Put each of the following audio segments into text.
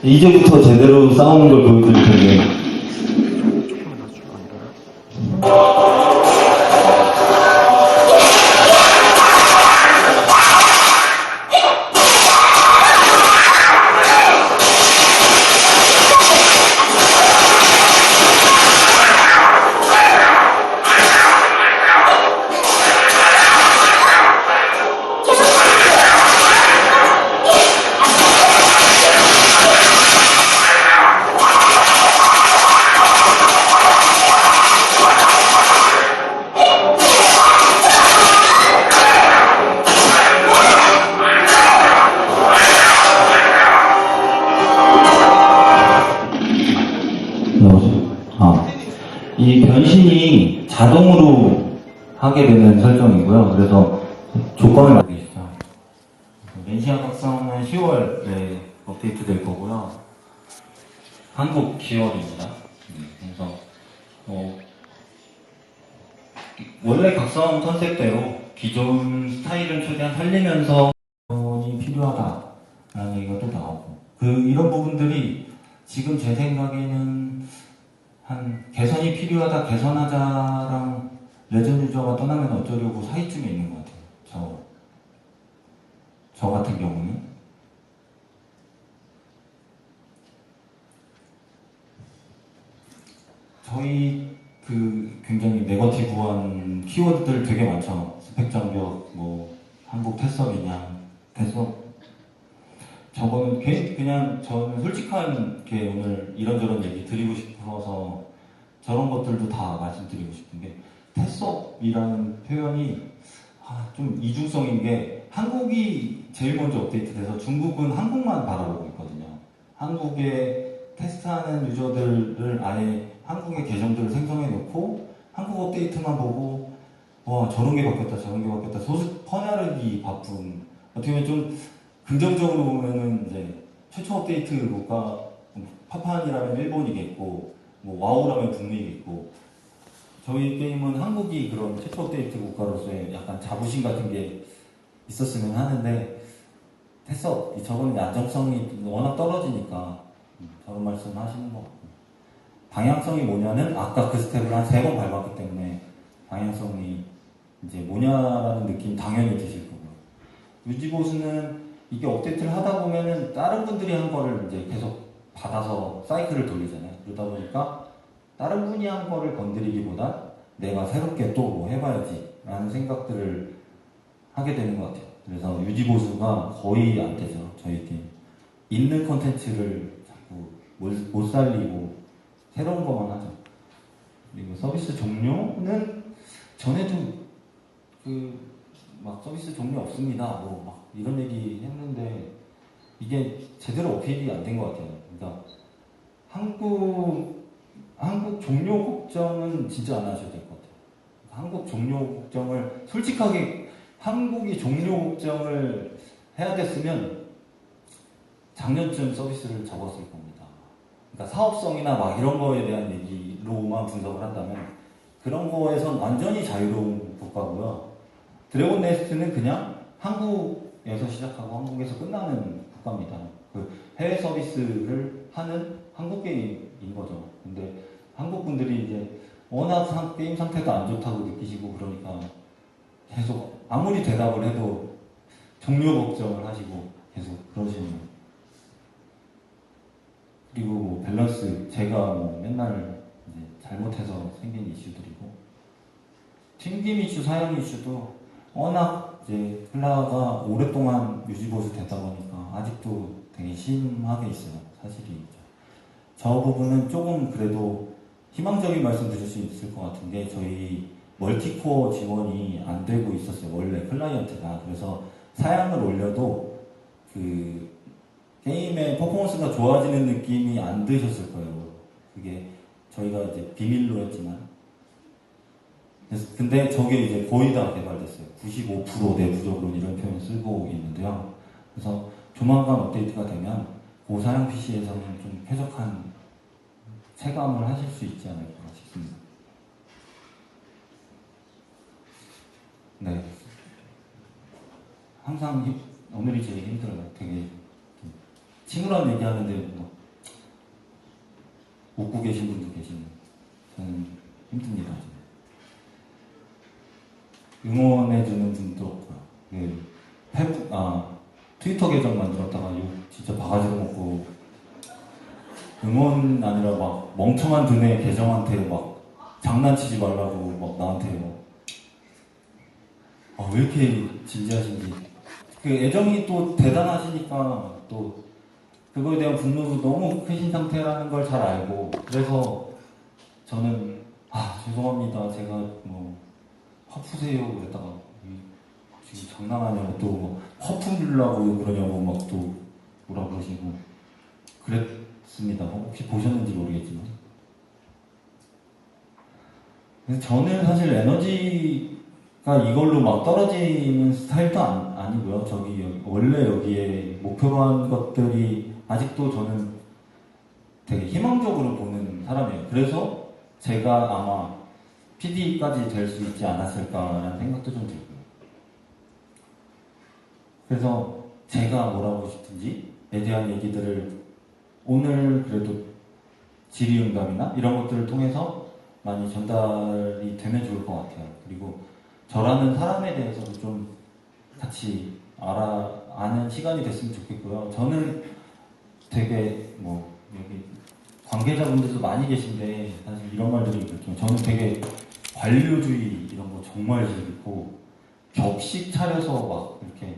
이제부터 제대로 싸우는 걸 보여드릴 텐데. 이 변신이 자동으로 하게 되는 설정이고요. 그래서 조건을 맞게 있어요. 멘시아 각성은 10월에 업데이트 될 거고요. 한국 10월입니다. 그래서 원래 각성 컨셉대로 기존 스타일을 최대한 살리면서 이 필요하다라는 얘기가 또 나오고, 이런 부분들이 지금 제 생각에는 한 개선이 필요하다, 개선하자랑 레전드 유저가 떠나면 어쩌려고 사이쯤에 있는 것 같아요. 저 같은 경우는. 저희 굉장히 네거티브한 키워드들 되게 많죠. 스펙 장벽, 한국 태석이냐, 태석. 저거는 그냥 저는 솔직한 게 오늘 이런저런 얘기 드리고 싶어서 저런 것들도 다 말씀드리고 싶은 게, 태석이라는 표현이 좀 이중성인 게, 한국이 제일 먼저 업데이트돼서 중국은 한국만 바라보고 있거든요. 한국에 테스트하는 유저들을 아예 한국의 계정들을 생성해 놓고 한국 업데이트만 보고 와 저런 게 바뀌었다 저런 게 바뀌었다 소식 퍼나르기 바쁜, 어떻게 보면 좀 긍정적으로 보면은 이제 최초 업데이트 국가 파판이라면 일본이겠고 와우라면 북미겠고, 저희 게임은 한국이 그런 최초 업데이트 국가로서의 약간 자부심 같은 게 있었으면 하는데, 저거는 안정성이 워낙 떨어지니까 저런 말씀 하시는 것 같고, 방향성이 뭐냐는 아까 그 스텝을 한 3번 밟았기 때문에 방향성이 이제 뭐냐라는 느낌 당연히 드실 거고요. 유지보수는 이게 업데이트를 하다 보면은 다른 분들이 한 거를 이제 계속 받아서 사이클을 돌리잖아요. 그러다 보니까 다른 분이 한 거를 건드리기보다 내가 새롭게 또 뭐 해봐야지 라는 생각들을 하게 되는 것 같아요. 그래서 유지보수가 거의 안 되죠. 저희 게임. 있는 컨텐츠를 자꾸 못 살리고 새로운 것만 하죠. 그리고 서비스 종료는 전에도 서비스 종료 없습니다. 이런 얘기 했는데 이게 제대로 어필이 안 된 것 같아요. 그러니까 한국 종료 걱정은 진짜 안 하셔도 될 것 같아요. 한국 종료 걱정을 솔직하게, 한국이 종료 걱정을 해야 됐으면 작년쯤 서비스를 접었을 겁니다. 그러니까 사업성이나 이런 거에 대한 얘기로만 분석을 한다면 그런 거에선 완전히 자유로운 국가고요. 드래곤 네스트는 그냥 한국에서 시작하고 한국에서 끝나는 국가입니다. 해외 서비스를 하는 한국 게임인 거죠. 근데 한국 분들이 이제 워낙 게임 상태가 안 좋다고 느끼시고 그러니까 계속 아무리 대답을 해도 종료 걱정을 하시고 계속 그러시는 거예요. 그리고 밸런스, 제가 맨날 이제 잘못해서 생긴 이슈들이고, 튕김 이슈, 사양 이슈도 워낙 이제 플라가 오랫동안 유지보수 되다 보니까 아직도 되게 심하게 있어요. 사실이 있죠. 저 부분은 조금 그래도 희망적인 말씀 드릴 수 있을 것 같은 게, 저희 멀티코어 지원이 안 되고 있었어요. 원래 클라이언트가. 그래서 사양을 올려도 게임의 퍼포먼스가 좋아지는 느낌이 안 드셨을 거예요. 그게 저희가 이제 비밀로 했지만. 근데 저게 이제 거의 다 개발됐어요. 95% 내부적으로 이런 표현 쓰고 있는데요. 그래서 조만간 업데이트가 되면 고사양 PC에서는 좀 쾌적한 체감을 하실 수 있지 않을까 싶습니다. 네. 항상 오늘이 제일 힘들어요. 되게 친구랑 얘기하는데 뭐 웃고 계신 분도 계시네. 저는 힘듭니다. 응원해주는 분도 없고요. 트위터 계정 만들었다가 욕 진짜 바가지로 먹고, 응원 아니라 막 멍청한 두뇌 계정한테 막 장난치지 말라고 막 나한테 왜 이렇게 진지하신지. 그 애정이 또 대단하시니까 또 그거에 대한 분노도 너무 크신 상태라는 걸 잘 알고, 그래서 저는 죄송합니다, 제가 뭐 화푸세요 그랬다가 지금 장난하냐고 또 뭐 화푸려고 그러냐고 막 또 뭐라 그러시고 그랬습니다. 혹시 보셨는지 모르겠지만. 그래서 저는 사실 에너지가 이걸로 막 떨어지는 스타일도 아니고요. 원래 여기에 목표로 한 것들이 아직도 저는 되게 희망적으로 보는 사람이에요. 그래서 제가 아마 PD까지 될 수 있지 않았을까라는 생각도 좀 들고요. 그래서 제가 뭘 하고 싶은지에 대한 얘기들을 오늘 그래도 질의응답이나 이런 것들을 통해서 많이 전달이 되면 좋을 것 같아요. 그리고 저라는 사람에 대해서도 좀 같이 아는 시간이 됐으면 좋겠고요. 저는 되게 여기 관계자분들도 많이 계신데 사실 이런 말들이 그렇지만 저는 되게 관료주의 이런 거 정말 싫고, 격식 차려서 막 이렇게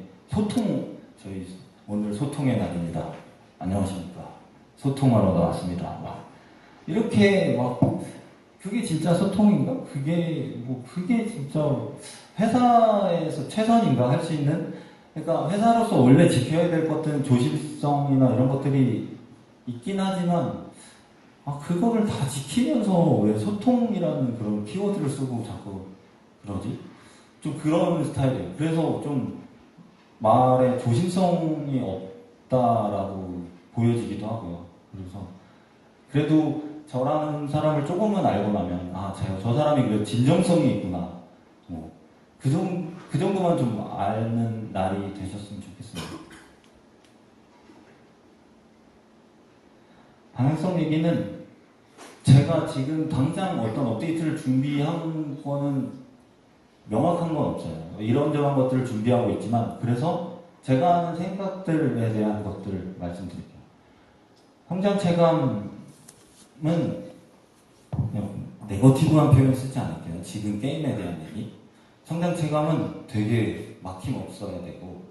저희 오늘 소통의 날입니다. 안녕하십니까. 소통하러 나왔습니다. 막 이렇게 막 그게 진짜 소통인가? 그게 진짜 회사에서 최선인가 할 수 있는? 그러니까 회사로서 원래 지켜야 될 것들은 조심성이나 이런 것들이 있긴 하지만 그거를 다 지키면서 왜 소통이라는 그런 키워드를 쓰고 자꾸 그러지? 좀 그런 스타일이에요. 그래서 좀 말에 조심성이 없다라고 보여지기도 하고요. 그래서 그래도 저라는 사람을 조금은 알고 나면 저 사람이 그래도 진정성이 있구나. 그 정도만 좀 아는 날이 되셨으면 좋겠습니다. 방향성 얘기는 제가 지금 당장 어떤 업데이트를 준비한 거는 명확한 건 없어요. 이런저런 것들을 준비하고 있지만, 그래서 제가 하는 생각들에 대한 것들을 말씀드릴게요. 성장 체감은 네거티브한 표현 쓰지 않을게요. 지금 게임에 대한 얘기. 성장 체감은 되게 막힘없어야 되고,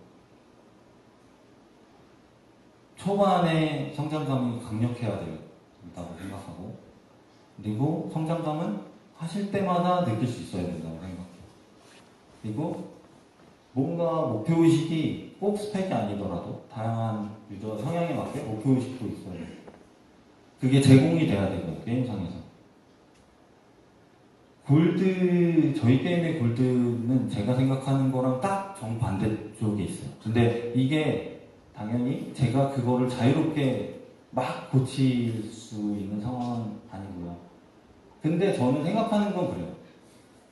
초반에 성장감이 강력해야 된다고 생각하고, 그리고 성장감은 하실 때마다 느낄 수 있어야 된다고 생각해요. 그리고 뭔가 목표의식이 꼭 스펙이 아니더라도 다양한 유저 성향에 맞게 목표의식도 있어야 돼요. 그게 제공이 돼야 되고요, 게임상에서. 저희 게임의 골드는 제가 생각하는 거랑 딱 정반대 쪽에 있어요. 근데 이게 당연히 제가 그거를 자유롭게 막 고칠 수 있는 상황은 아니고요. 근데 저는 생각하는 건 그래요.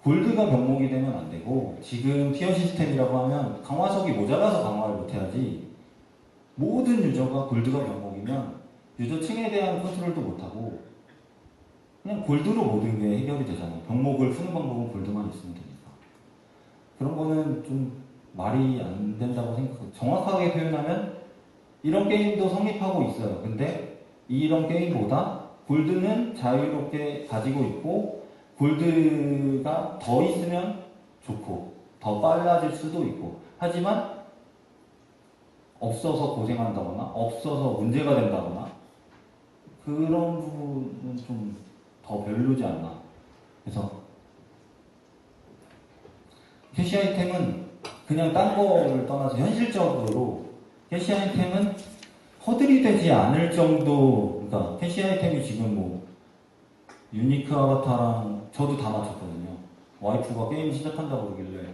골드가 병목이 되면 안 되고, 지금 티어 시스템이라고 하면 강화석이 모자라서 강화를 못해야지, 모든 유저가 골드가 병목이면 유저층에 대한 컨트롤도 못하고 그냥 골드로 모든 게 해결이 되잖아요. 병목을 푸는 방법은 골드만 있으면 되니까. 그런 거는 좀 말이 안 된다고 생각해요. 정확하게 표현하면 이런 게임도 성립하고 있어요. 근데 이런 게임보다 골드는 자유롭게 가지고 있고, 골드가 더 있으면 좋고 더 빨라질 수도 있고, 하지만 없어서 고생한다거나 없어서 문제가 된다거나 그런 부분은 좀 더 별로지 않나. 그래서 캐시 아이템은 그냥 딴 거를 떠나서 현실적으로 캐시 아이템은 허들이 되지 않을 정도, 그러니까 캐시 아이템이 지금 유니크 아바타랑 저도 다 맞췄거든요. 와이프가 게임 시작한다고 그러길래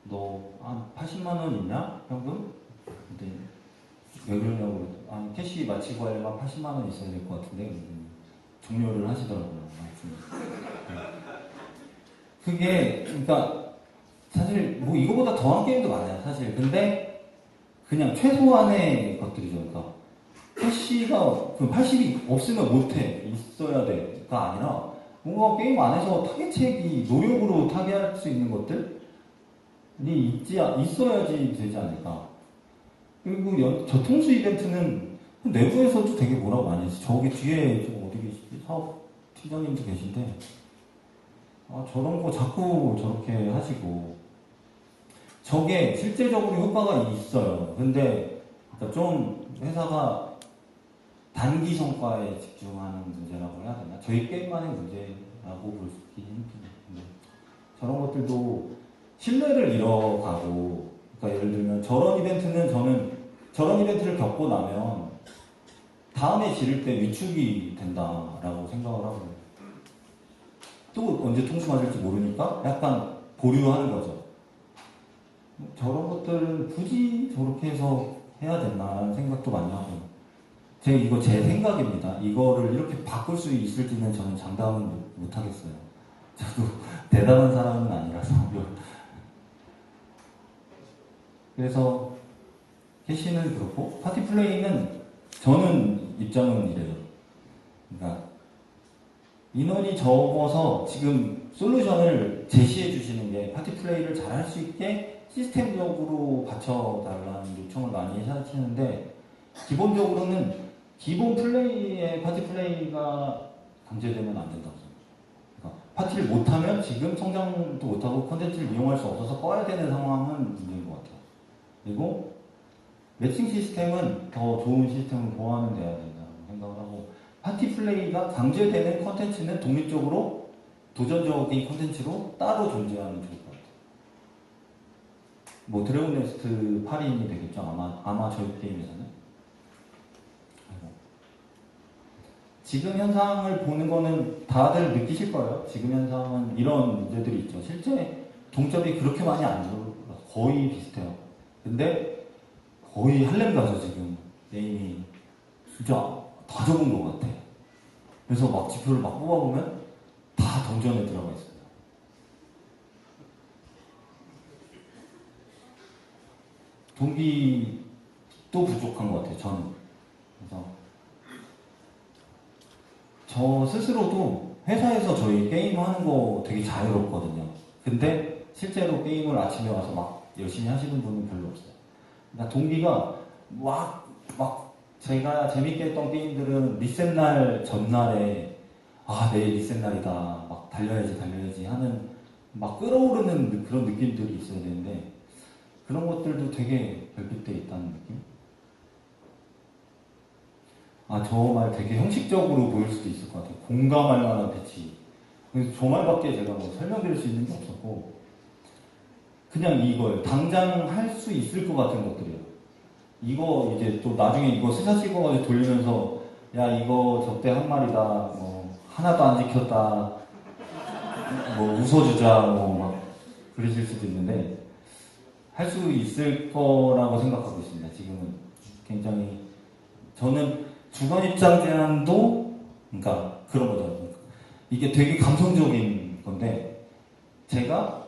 너 한 80만 원 있냐? 현금? 근데 왜 그러냐고. 아니 캐시 마치고 하려면 80만 원 있어야 될 것 같은데 종료를 하시더라고요. 그게 그러니까 사실 이거보다 더한 게임도 많아요, 사실. 근데 그냥 최소한의 것들이죠. 그러니까 캐시가 그 80이 없으면 못해 있어야 돼가 아니라 뭔가 게임 안에서 타겟책이 노력으로 타겟할 수 있는 것들이 있어야지 되지 않을까. 그리고 저 통수 이벤트는 내부에서도 되게 뭐라고 많이 했어. 저기 뒤에 좀 어디 계시지? 사업 팀장님도 계신데 저런 거 자꾸 저렇게 하시고 저게 실제적으로 효과가 있어요. 근데 그러니까 좀 회사가 단기 성과에 집중하는 문제라고 해야 되나? 저희 게임만의 문제라고 볼 수 있긴 힘든데 저런 것들도 신뢰를 잃어가고 그러니까 예를 들면 저런 이벤트를 겪고 나면 다음에 지를 때 위축이 된다라고 생각을 하고 또 언제 통수 맞을지 모르니까 약간 보류하는 거죠. 저런 것들은 굳이 저렇게 해서 해야 됐나라는 생각도 많이 하고 이거 제 생각입니다. 이거를 이렇게 바꿀 수 있을지는 저는 장담은 못하겠어요. 저도 대단한 사람은 아니라서 그래서 캐시는 그렇고 파티 플레이는 저는 입장은 이래요. 그러니까 인원이 적어서 지금 솔루션을 제시해 주시는 게 파티 플레이를 잘 할 수 있게 시스템적으로 받쳐달라는 요청을 많이 하시는데 기본적으로는 기본 플레이에 파티 플레이가 강제되면 안 된다고 생각해요. 그러니까 파티를 못하면 지금 성장도 못하고 콘텐츠를 이용할 수 없어서 꺼야 되는 상황은 문제인 것 같아요. 그리고 매칭 시스템은 더 좋은 시스템을 보완은 돼야 된다고 생각을 하고 파티 플레이가 강제되는 콘텐츠는 독립적으로 도전적인 콘텐츠로 따로 존재하면 좋을 것 같아요. 뭐 드래곤 네스트 8인이 되겠죠. 아마 저희 게임에서는. 지금 현상을 보는 거는 다들 느끼실 거예요. 지금 현상은 이런 문제들이 있죠. 실제 동접이 그렇게 많이 안 들어요. 거의 비슷해요. 근데 거의 할렘가죠 지금 게임이. 진짜 다 적은 것 같아. 그래서 막 지표를 막 뽑아보면 다 동전에 들어가 있어요. 동기도 부족한 것 같아요. 저는. 그래서 저 스스로도 회사에서 저희 게임 하는 거 되게 자유롭거든요. 근데 실제로 게임을 아침에 와서 막 열심히 하시는 분은 별로 없어요. 그러니까 동기가 막 제가 재밌게 했던 게임들은 리셋날 전날에 내일 리셋날이다 막 달려야지 하는 막 끌어오르는 그런 느낌들이 있어야 되는데 그런 것들도 되게 별빛돼 있다는 느낌? 저 말 되게 형식적으로 보일 수도 있을 것 같아요. 공감할 만한 배치. 그래서 저 말밖에 제가 뭐 설명드릴 수 있는 게 없었고 그냥 이거예요. 당장 할 수 있을 것 같은 것들이에요. 이거 이제 또 나중에 이거 스샷 찍어가지고 돌리면서 야 이거 적대 한 마리다 뭐 하나도 안 지켰다 뭐 웃어주자 뭐 막 그러실 수도 있는데 할 수 있을 거라고 생각하고 있습니다. 지금은 굉장히 저는 주관 입장 제한도 그러니까 그런 거죠. 이게 되게 감성적인 건데 제가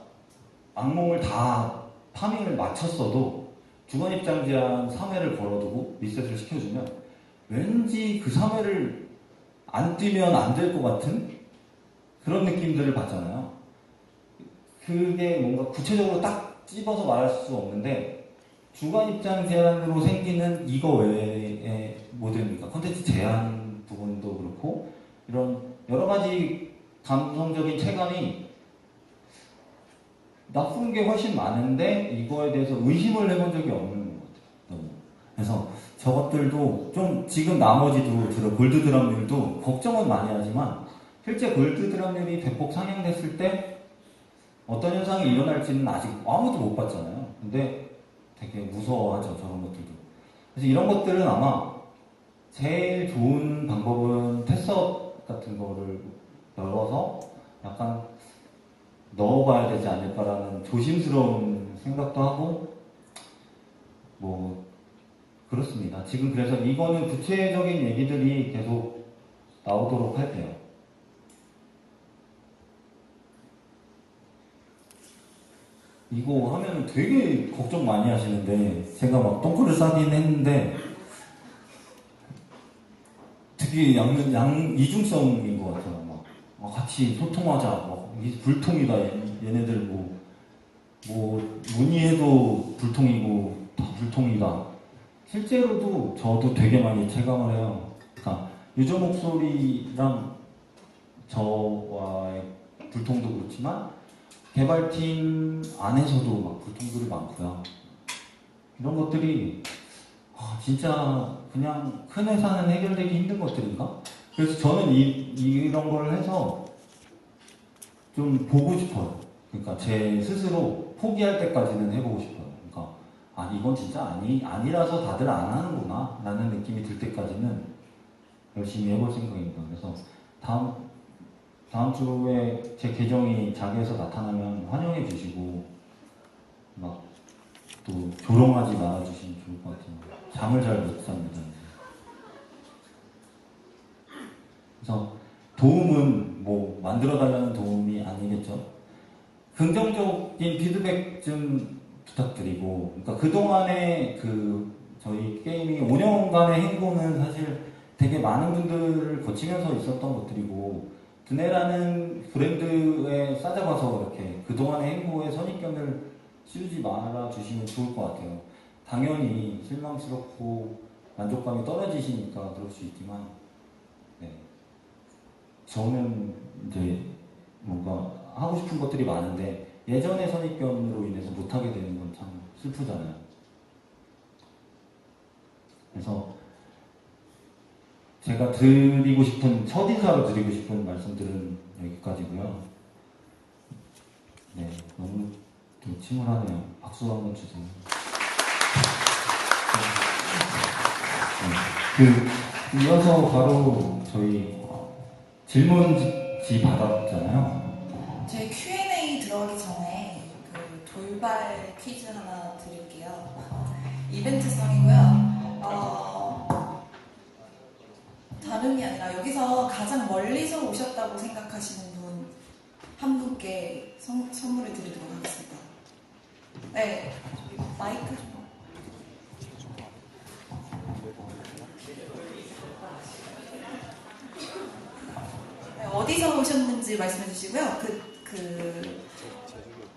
악몽을 다 파밍을 마쳤어도 주관 입장 제한 3회를 걸어두고 리셋을 시켜주면 왠지 그 3회를 안 뛰면 안 될 것 같은 그런 느낌들을 받잖아요. 그게 뭔가 구체적으로 딱 찝어서 말할 수 없는데 주관 입장 제한으로 생기는 이거 외에 모든 그러니까 콘텐츠 제한 부분도 그렇고 이런 여러 가지 감성적인 체감이 나쁜 게 훨씬 많은데 이거에 대해서 의심을 해본 적이 없는 것 같아요. 그래서 저것들도 좀 지금 나머지도 골드 드랍률도 걱정은 많이 하지만 실제 골드 드랍률이 대폭 상향됐을 때 어떤 현상이 일어날지는 아직 아무도 못 봤잖아요. 근데 되게 무서워하죠, 저런 것들도. 그래서 이런 것들은 아마 제일 좋은 방법은 테스업 같은 거를 열어서 약간 넣어봐야 되지 않을까라는 조심스러운 생각도 하고 뭐 그렇습니다. 지금 그래서 이거는 구체적인 얘기들이 계속 나오도록 할게요. 이거 하면 되게 걱정 많이 하시는데 제가 막 똥꼬를 싸긴 했는데 되게 이중성인 것 같아요. 같이 소통하자. 이게 불통이다. 얘네들 뭐 문의해도 불통이고 다 불통이다. 실제로도 저도 되게 많이 체감을 해요. 그러니까 유저 목소리랑 저와의 불통도 그렇지만 개발팀 안에서도 막 불통들이 많고요. 이런 것들이 진짜 그냥 큰 회사는 해결되기 힘든 것들인가? 그래서 저는 이런 걸 해서 좀 보고 싶어요. 그러니까 제 스스로 포기할 때까지는 해보고 싶어요. 그러니까 이건 진짜 아니라서 다들 안 하는구나 라는 느낌이 들 때까지는 열심히 해볼 생각입니다. 그래서 다음 주에 제 계정이 자기에서 나타나면 환영해 주시고 막 또 조롱하지 말아 주시면 좋을 것 같아요. 잠을 잘 못 삽니다. 그래서 도움은 뭐 만들어달라는 도움이 아니겠죠. 긍정적인 피드백 좀 부탁드리고, 그러니까 그동안의 저희 게임이 5년간의 행보는 사실 되게 많은 분들을 거치면서 있었던 것들이고, 드네라는 브랜드에 싸잡아서 이렇게 그동안의 행보에 선입견을 씌우지 말아 주시면 좋을 것 같아요. 당연히 실망스럽고 만족감이 떨어지시니까 그럴 수 있지만, 네. 저는 이제 뭔가 하고 싶은 것들이 많은데 예전의 선입견으로 인해서 못하게 되는 건 참 슬프잖아요. 그래서 제가 드리고 싶은, 첫인사로 드리고 싶은 말씀들은 여기까지고요. 네, 너무 또 침울하네요. 박수 한번 주세요. 네, 이어서 바로 저희 질문지 받았잖아요. 저희 Q&A 들어가기 전에 돌발 퀴즈 하나 드릴게요. 이벤트성이고요. 다름이 아니라 여기서 가장 멀리서 오셨다고 생각하시는 분 한 분께 선물을 드리도록 하겠습니다. 네, 저기 마이크 좀. 네, 어디서 오셨는지 말씀해 주시고요. 그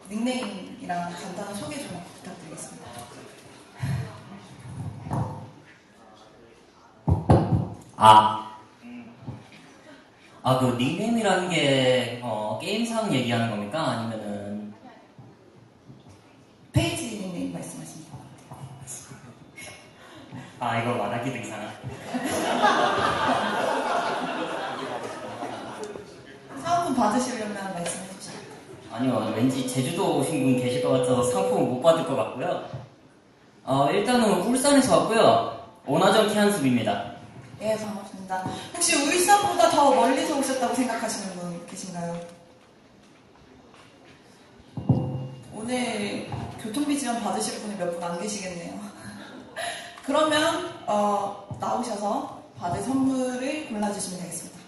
닉네임이랑 간단한 소개 좀 부탁드리겠습니다. 그 닉네임이라는 게 게임상 얘기하는 겁니까? 아니면은 페이지 닉네임 말씀하시는 것 같아요. 이거 말하기도 이상하네. 사은품 받으시려면 말씀해 주시죠. 아니요, 왠지 제주도 오신 분 계실 것 같아서 상품을 못 받을 것 같고요. 일단은 울산에서 왔고요. 오나정 키한습입니다. 예, 반갑습니다. 혹시 울산보다 더 멀리서 오셨다고 생각하시는 분 계신가요? 오늘 교통비 지원 받으실 분이 몇 분 안 계시겠네요. 그러면 나오셔서 받을 선물을 골라주시면 되겠습니다.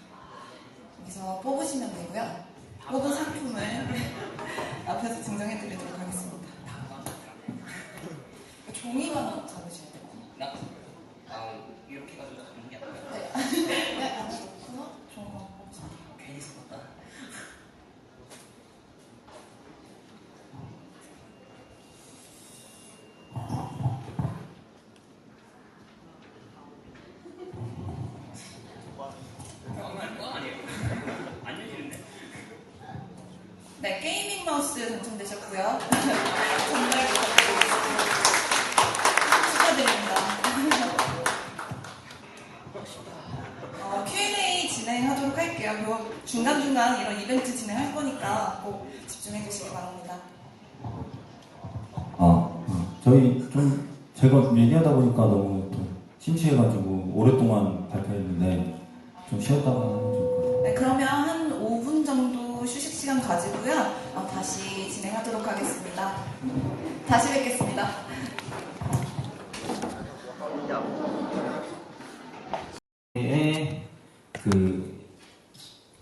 여기서 뽑으시면 되고요. 뽑은 상품을 앞에서 증정해 드리도록 하겠습니다. 종이만 잡으셔야 돼요. 이렇게 가지고 잡는 게 아니라 네, 안에 놓고 종이만 뽑으세요. 괜히 섞었다. 네, 게이밍 마우스 당첨되셨고요. 정말 축하드립니다. Q&A 진행하도록 할게요. 그리고 중간중간 이런 이벤트 진행할 거니까 꼭 집중해 주시기 바랍니다. 저희 좀 제가 얘기하다 보니까 너무 또 심취해가지고 오랫동안 발표했는데 좀 쉬었다가 하면 좋을 것 같아요. 네, 그러면 한 5분 정도 휴식 시간 가지고요. 다시 진행하도록 하겠습니다. 다시 뵙겠습니다.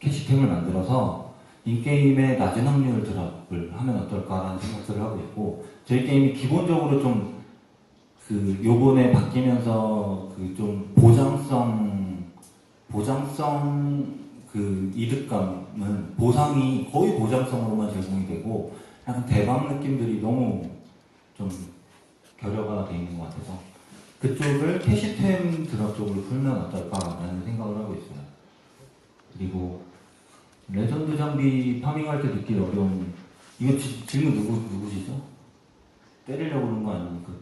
캐시템을 만들어서 이 게임의 낮은 확률 드랍을 하면 어떨까라는 생각들을 하고 있고, 저희 게임이 기본적으로 좀 요번에 바뀌면서 좀 보장성 보장성 그 이득감은 보상이 거의 보장성으로만 제공이 되고 약간 대박 느낌들이 너무 좀 결여가 돼 있는 것 같아서 그쪽을 캐시템 드랍 쪽으로 풀면 어떨까라는 생각을 하고 있어요. 그리고 레전드 장비 파밍할 때 느낄 어려움 이거 질문 누구시죠? 때리려고 그런 거 아닙니까?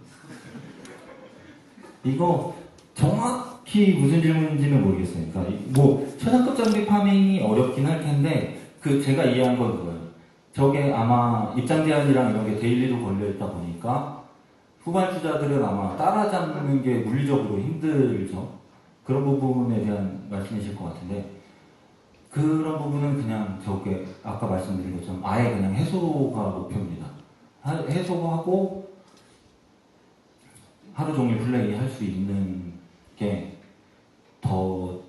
이거 정확히 무슨 질문인지는 모르겠어요. 그러니까 뭐 최상급 장비 파밍이 어렵긴 할 텐데 그 제가 이해한 건 그거예요. 저게 아마 입장 제한이랑 이런 게 데일리로 걸려 있다 보니까 후발주자들은 아마 따라잡는 게 물리적으로 힘들죠. 그런 부분에 대한 말씀이실 것 같은데 그런 부분은 그냥 저게 아까 말씀드린 것처럼 아예 그냥 해소가 목표입니다. 해소하고 하루 종일 플레이 할 수 있는 게 더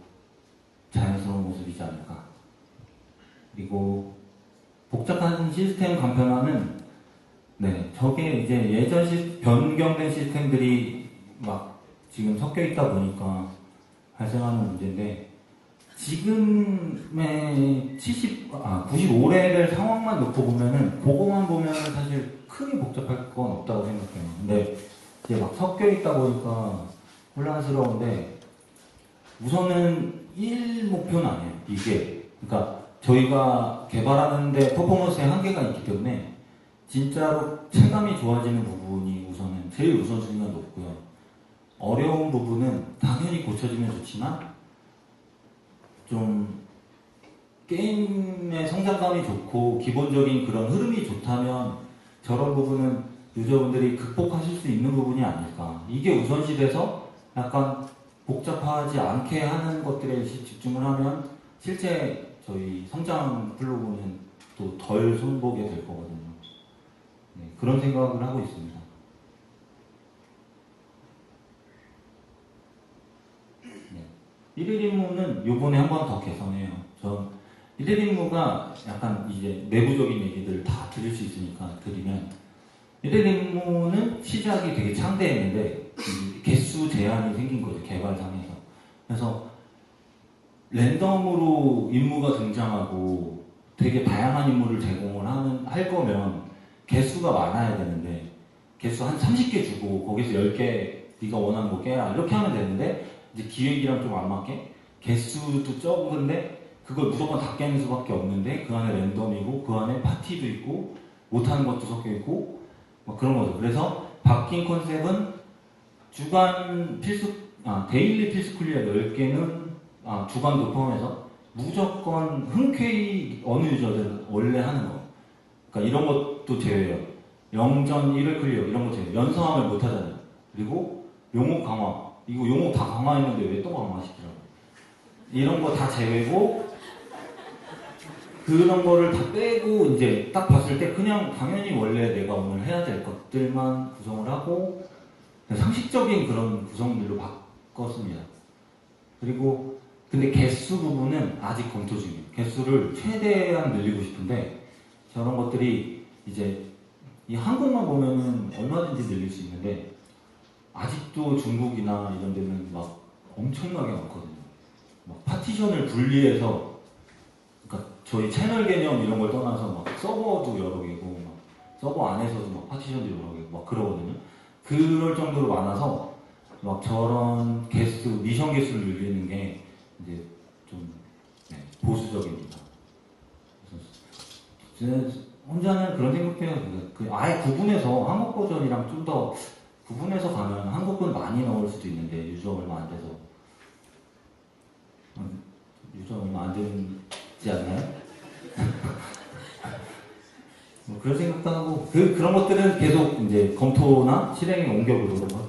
자연스러운 모습이지 않을까. 그리고 복잡한 시스템 간편화는 네, 저게 이제 예전 변경된 시스템들이 막 지금 섞여 있다 보니까 발생하는 문제인데 지금의 95레벨 상황만 놓고 보면은 그거만 보면은 사실 크게 복잡할 건 없다고 생각해요. 근데 이제 막 섞여 있다 보니까 혼란스러운데 우선은 1목표는 아니에요. 이게 그러니까 저희가 개발하는데 퍼포먼스에 한계가 있기 때문에 진짜로 체감이 좋아지는 부분이 우선은 제일 우선순위가 높고요. 어려운 부분은 당연히 고쳐지면 좋지만 좀 게임의 성장감이 좋고 기본적인 그런 흐름이 좋다면 저런 부분은 유저분들이 극복하실 수 있는 부분이 아닐까. 이게 우선시돼서 약간 복잡하지 않게 하는 것들에 집중을 하면 실제 저희 성장 플로우는 또 덜 손보게 될 거거든요. 네, 그런 생각을 하고 있습니다. 네. 1일 임무는 요번에 한 번 더 개선해요. 전 1일 임무가 약간 이제 내부적인 얘기들 다 드릴 수 있으니까 드리면 1일 임무는 시작이 되게 창대했는데 개수 제한이 생긴 거죠. 개발상에서. 그래서 랜덤으로 임무가 등장하고 되게 다양한 임무를 제공을 할 거면 개수가 많아야 되는데 개수 한 30개 주고 거기서 10개 네가 원하는 거 깨라 이렇게 하면 되는데 이제 기획이랑 좀 안 맞게 개수도 적은데 그걸 무조건 다 깨는 수밖에 없는데 그 안에 랜덤이고 그 안에 파티도 있고 못하는 것도 섞여 있고 뭐 그런 거죠. 그래서 바뀐 컨셉은 데일리 필수 클리어 10개는 주간도 포함해서 무조건 흔쾌히 어느 유저든 원래 하는 거. 그러니까 이런 것도 제외해요. 영전 1회 클리어 이런 거 제외. 연성함을 못 하잖아요. 그리고 용어 강화. 이거 용어 다 강화했는데 왜 또 강화시키라고. 이런 거 다 제외고 그런 거를 다 빼고 이제 딱 봤을 때 그냥 당연히 원래 내가 오늘 해야 될 것들만 구성을 하고 상식적인 그런 구성들로 바꿨습니다. 그리고 근데 개수 부분은 아직 검토 중이에요. 개수를 최대한 늘리고 싶은데 저런 것들이 이제 이 한국만 보면은 얼마든지 늘릴 수 있는데 아직도 중국이나 이런 데는 막 엄청나게 많거든요. 막 파티션을 분리해서 그러니까 저희 채널 개념 이런 걸 떠나서 막 서버도 여러 개고 막 서버 안에서도 막 파티션도 여러 개고 막 그러거든요. 그럴 정도로 많아서 막 저런 개수, 미션 개수를 늘리는 게 이제 좀 보수적입니다. 그래서 혼자는 그런 생각해요. 아예 구분해서 한국 버전이랑 좀 더 구분해서 가면 한국은 많이 나올 수도 있는데 유저 얼마 안 돼서 유저 얼마 안 되지 않나요? 뭐 그런 생각도 하고 그런 것들은 계속 이제 검토나 실행에 옮겨보도록 하겠습니다.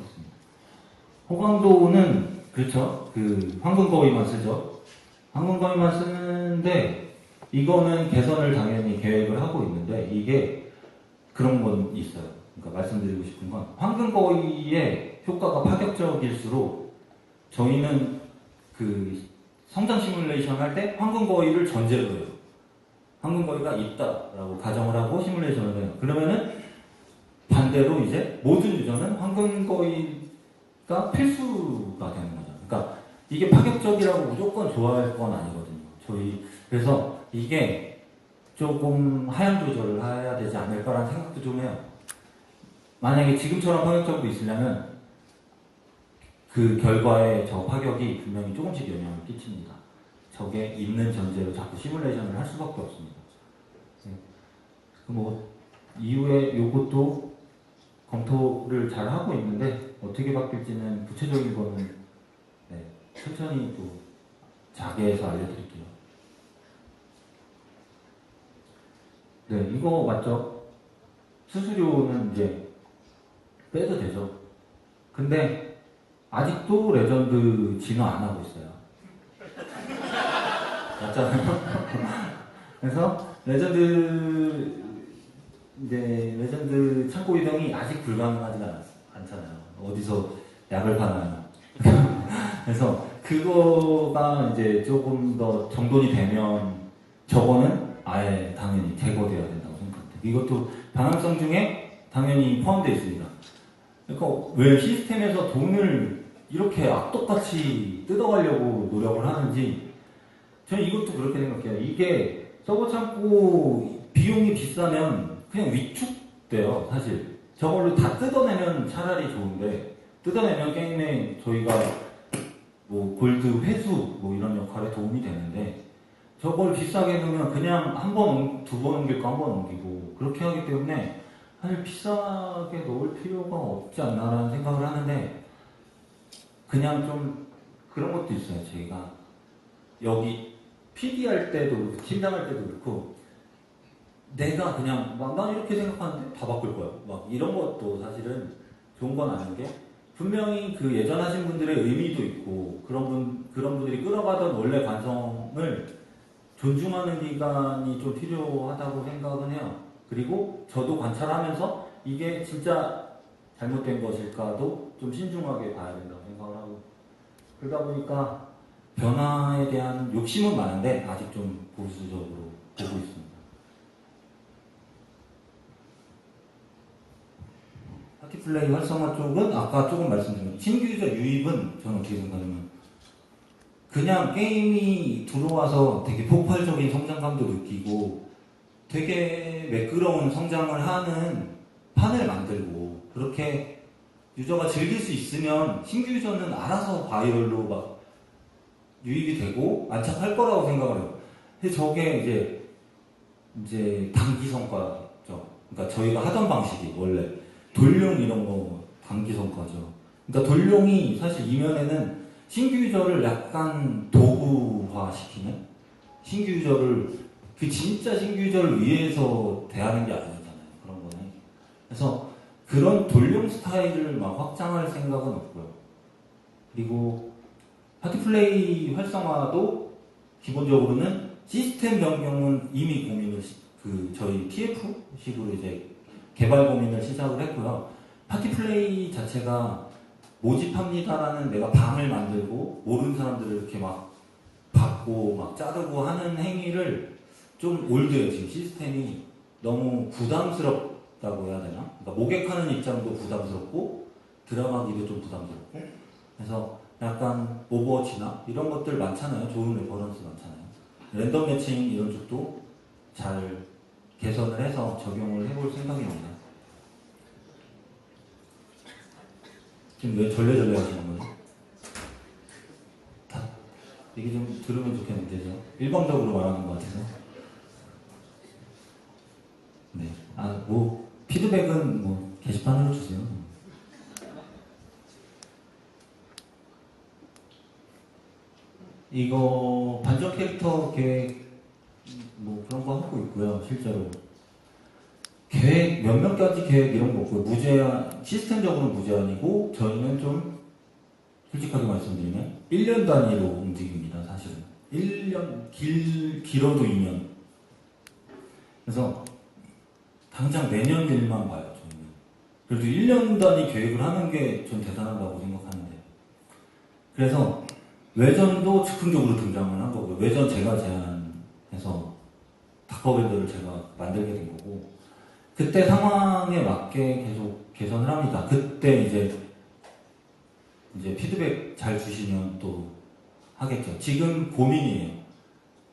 호강도는 그렇죠. 그 황금 거위만 쓰죠. 황금 거위만 쓰는데 이거는 개선을 당연히 계획을 하고 있는데 이게 그런 건 있어요. 그러니까 말씀드리고 싶은 건 황금 거위의 효과가 파격적일수록 저희는 그 성장 시뮬레이션 할 때 황금 거위를 전제로 해요. 황금 거위가 있다라고 가정을 하고 시뮬레이션을 해요. 그러면은 반대로 이제 모든 유저는 황금 거위가 필수가 되는 거죠. 그러니까 이게 파격적이라고 무조건 좋아할 건 아니거든요. 그래서 이게 조금 하향 조절을 해야 되지 않을까라는 생각도 좀 해요. 만약에 지금처럼 파격적으로 있으려면 그 결과에 저 파격이 분명히 조금씩 영향을 끼칩니다. 저게 있는 전제로 자꾸 시뮬레이션을 할 수밖에 없습니다. 네. 뭐 이후에 요것도 검토를 잘 하고 있는데 어떻게 바뀔지는 구체적인 거는 네, 천천히 또 자계해서 알려드릴게요. 네, 이거 맞죠? 수수료는 이제 빼도 되죠. 근데 아직도 레전드 진화 안 하고 있어요. 맞잖아요. 그래서 레전드 창고 이동이 아직 불가능하지가 않잖아요. 어디서 약을 파나요. 그래서 그거가 이제 조금 더 정돈이 되면 저거는 아예 당연히 제거되어야 된다고 생각합니다. 이것도 방향성 중에 당연히 포함되어 있습니다. 그러니까 왜 시스템에서 돈을 이렇게 악독같이 뜯어가려고 노력을 하는지 저는 이것도 그렇게 생각해요. 이게 서버 창고 비용이 비싸면 그냥 위축돼요, 사실. 저걸로 다 뜯어내면 차라리 좋은데, 뜯어내면 게임에 저희가 뭐 골드 회수 뭐 이런 역할에 도움이 되는데, 저걸 비싸게 넣으면 그냥 한 번, 두 번 옮길 거 한 번 옮기고, 그렇게 하기 때문에 사실 비싸게 넣을 필요가 없지 않나라는 생각을 하는데, 그냥 좀 그런 것도 있어요, 저희가. 여기 PD 할 때도 그렇고, 팀장 할 때도 그렇고, 내가 그냥 막 난 이렇게 생각하는데 다 바꿀 거야. 막 이런 것도 사실은 좋은 건 아닌 게 분명히 그 예전 하신 분들의 의미도 있고 그런 분들이 끌어가던 원래 관성을 존중하는 기간이 좀 필요하다고 생각은 해요. 그리고 저도 관찰하면서 이게 진짜 잘못된 것일까도 좀 신중하게 봐야 된다고 생각을 하고 그러다 보니까 변화에 대한 욕심은 많은데 아직 좀 보수적으로 보고 있습니다. 파티플레이 활성화 쪽은 아까 조금 말씀드린 신규 유저 유입은 저는 어떻게 생각하냐면 그냥 게임이 들어와서 되게 폭발적인 성장감도 느끼고 되게 매끄러운 성장을 하는 판을 만들고 그렇게 유저가 즐길 수 있으면 신규 유저는 알아서 바이럴로 막 유입이 되고 안착할 거라고 생각을 해요. 근데 저게 이제 단기 성과죠. 그러니까 저희가 하던 방식이 원래 돌룡 이런 거 단기 성과죠. 그러니까 돌룡이 사실 이면에는 신규 유저를 약간 도구화 시키는 신규 유저를 그 진짜 신규 유저를 위해서 대하는 게 아니잖아요. 그런 거는. 그래서 그런 돌룡 스타일을 막 확장할 생각은 없고요. 그리고 파티플레이 활성화도 기본적으로는 시스템 변경은 이미 고민을 저희 TF식으로 이제 개발 고민을 시작을 했고요. 파티플레이 자체가 모집합니다라는 내가 방을 만들고 모르는 사람들을 이렇게 막 받고 막 자르고 하는 행위를 좀 올드해요. 지금 시스템이 너무 부담스럽다고 해야 되나? 그러니까 모객하는 입장도 부담스럽고 들어가기도 좀 부담스럽고 그래서 약간 오버워치나 이런 것들 많잖아요. 좋은 레퍼런스 많잖아요. 랜덤 매칭 이런 쪽도 잘 개선을 해서 적용을 해볼 생각입니다. 지금 왜 절레절레 하시는 거예요? 얘기 좀 들으면 좋겠는데, 일방적으로 말하는 것 같아서. 네. 피드백은 게시판으로 주세요. 이거 반전 캐릭터 계획 그런 거 하고 있고요. 실제로 계획 몇몇 가지 계획 이런 거 없고요. 무제한 시스템적으로 무제한이고 저희는 좀 솔직하게 말씀드리면 1년 단위로 움직입니다. 사실은 1년 길어도 2년. 그래서 당장 내년 일만 봐요. 저희는 그래도 1년 단위 계획을 하는 게 전 대단하다고 생각하는데 그래서 외전도 즉흥적으로 등장을 한 거고요. 외전 제가 제안해서 닥터밴드를 제가 만들게 된 거고 그때 상황에 맞게 계속 개선을 합니다. 그때 이제 피드백 잘 주시면 또 하겠죠. 지금 고민이에요.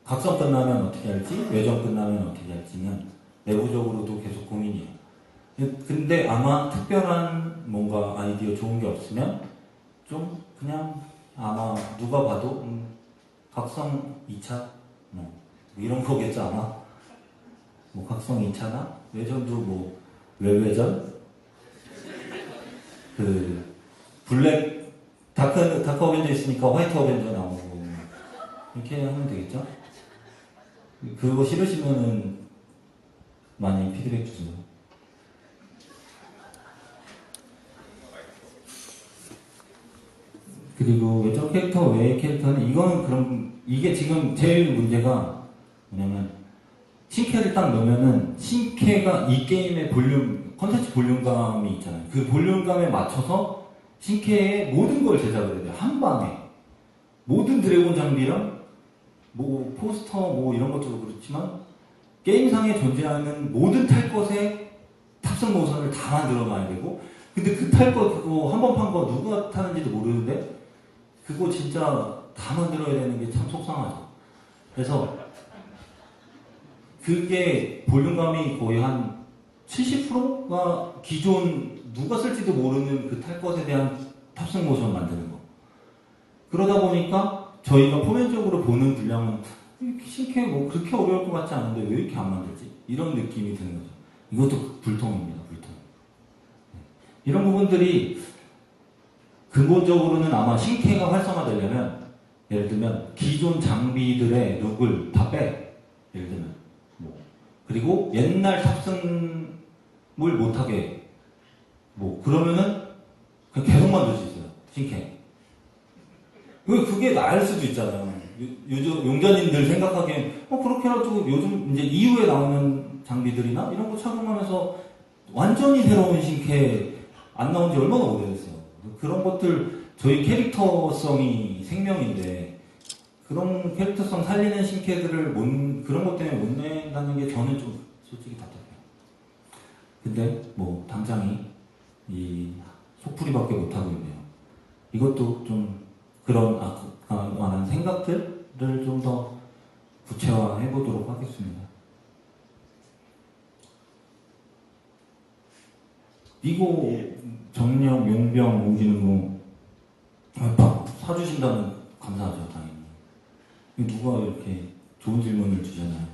각성 끝나면 어떻게 할지, 외전 끝나면 어떻게 할지는 내부적으로도 계속 고민이에요. 근데 아마 특별한 뭔가 아이디어 좋은 게 없으면 좀 그냥 아마 누가 봐도 각성 2차 뭐 이런 거겠죠 아마. 뭐 각성 2차나 외전도 뭐 외외전 그 블랙 다크 어벤져 있으니까 화이트 어벤져 나오고 이렇게 하면 되겠죠? 그거 싫으시면은 많이 피드백 주세요. 그리고 외적 캐릭터 외의 캐릭터는 이거는 그럼 이게 지금 제일 문제가 뭐냐면 신캐를 딱 넣으면은 신캐가 이 게임의 볼륨 컨텐츠 볼륨감이 있잖아요. 그 볼륨감에 맞춰서 신캐의 모든 걸 제작을 해야 돼요. 한 방에 모든 드래곤 장비랑 뭐 포스터 뭐 이런 것도 그렇지만 게임상에 존재하는 모든 탈 것의 탑승 모션을 다 만들어놔야 되고 근데 그 탈 것 그거 한 번 판 거 누가 타는지도 모르는데 그거 진짜 다 만들어야 되는 게 참 속상하죠. 그래서 그게 볼륨감이 거의 한 70%가 기존 누가 쓸지도 모르는 그 탈 것에 대한 탑승 모션 만드는 거. 그러다 보니까 저희가 표면적으로 보는 분량은 신캐 뭐 그렇게 어려울 것 같지 않은데 왜 이렇게 안 만들지? 이런 느낌이 드는 거죠. 이것도 불통입니다. 불통. 이런 부분들이 근본적으로는 아마 신캐가 활성화되려면 예를 들면 기존 장비들의 룩을 다 빼. 예를 들면 뭐 그리고 옛날 탑승을 못하게 뭐 그러면은 그냥 계속 만들 수 있어요. 신캐. 그게 나을 수도 있잖아요. 요즘 용자님들 생각하기엔 그렇게라도 요즘 이제 이후에 나오는 장비들이나 이런 거 착용하면서 완전히 새로운 신캐 안 나온 지 얼마나 오래됐어요. 그런 것들 저희 캐릭터성이 생명인데 그런 캐릭터성 살리는 신캐들을 그런 것 때문에 못 낸다는 게 저는 좀 솔직히 답답해요. 근데 뭐 당장이 이 속풀이밖에 못하고 있네요. 이것도 좀 그런 만한 생각들을 좀 더 구체화해 보도록 하겠습니다. 이거 정령, 용병 옮기는 거 사주신다면 감사하죠, 당연히. 누가 이렇게 좋은 질문을 주잖아요.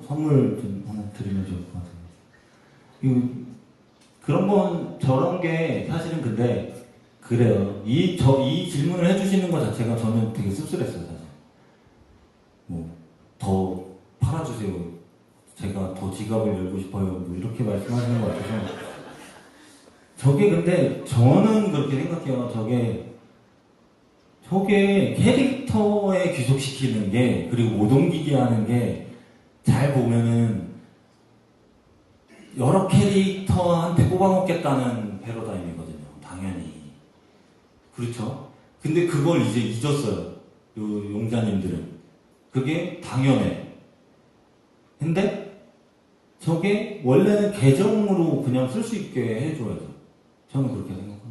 선물 좀 하나 드리면 좋을 것 같아요. 그런 건 저런 게 사실은 근데 그래요. 이 질문을 해주시는 것 자체가 저는 되게 씁쓸했어요, 사실. 더 팔아주세요. 제가 더 지갑을 열고 싶어요. 뭐 이렇게 말씀하시는 것 같아서. 저게 근데 저는 그렇게 생각해요. 저게 캐릭터에 귀속시키는 게 그리고 못 옮기게 하는 게 잘 보면은 여러 캐릭터한테 뽑아먹겠다는 패러다임이거든요. 당연히. 그렇죠? 근데 그걸 이제 잊었어요. 요 용자님들은. 그게 당연해. 근데 저게 원래는 계정으로 그냥 쓸 수 있게 해줘야죠. 저는 그렇게 생각합니다.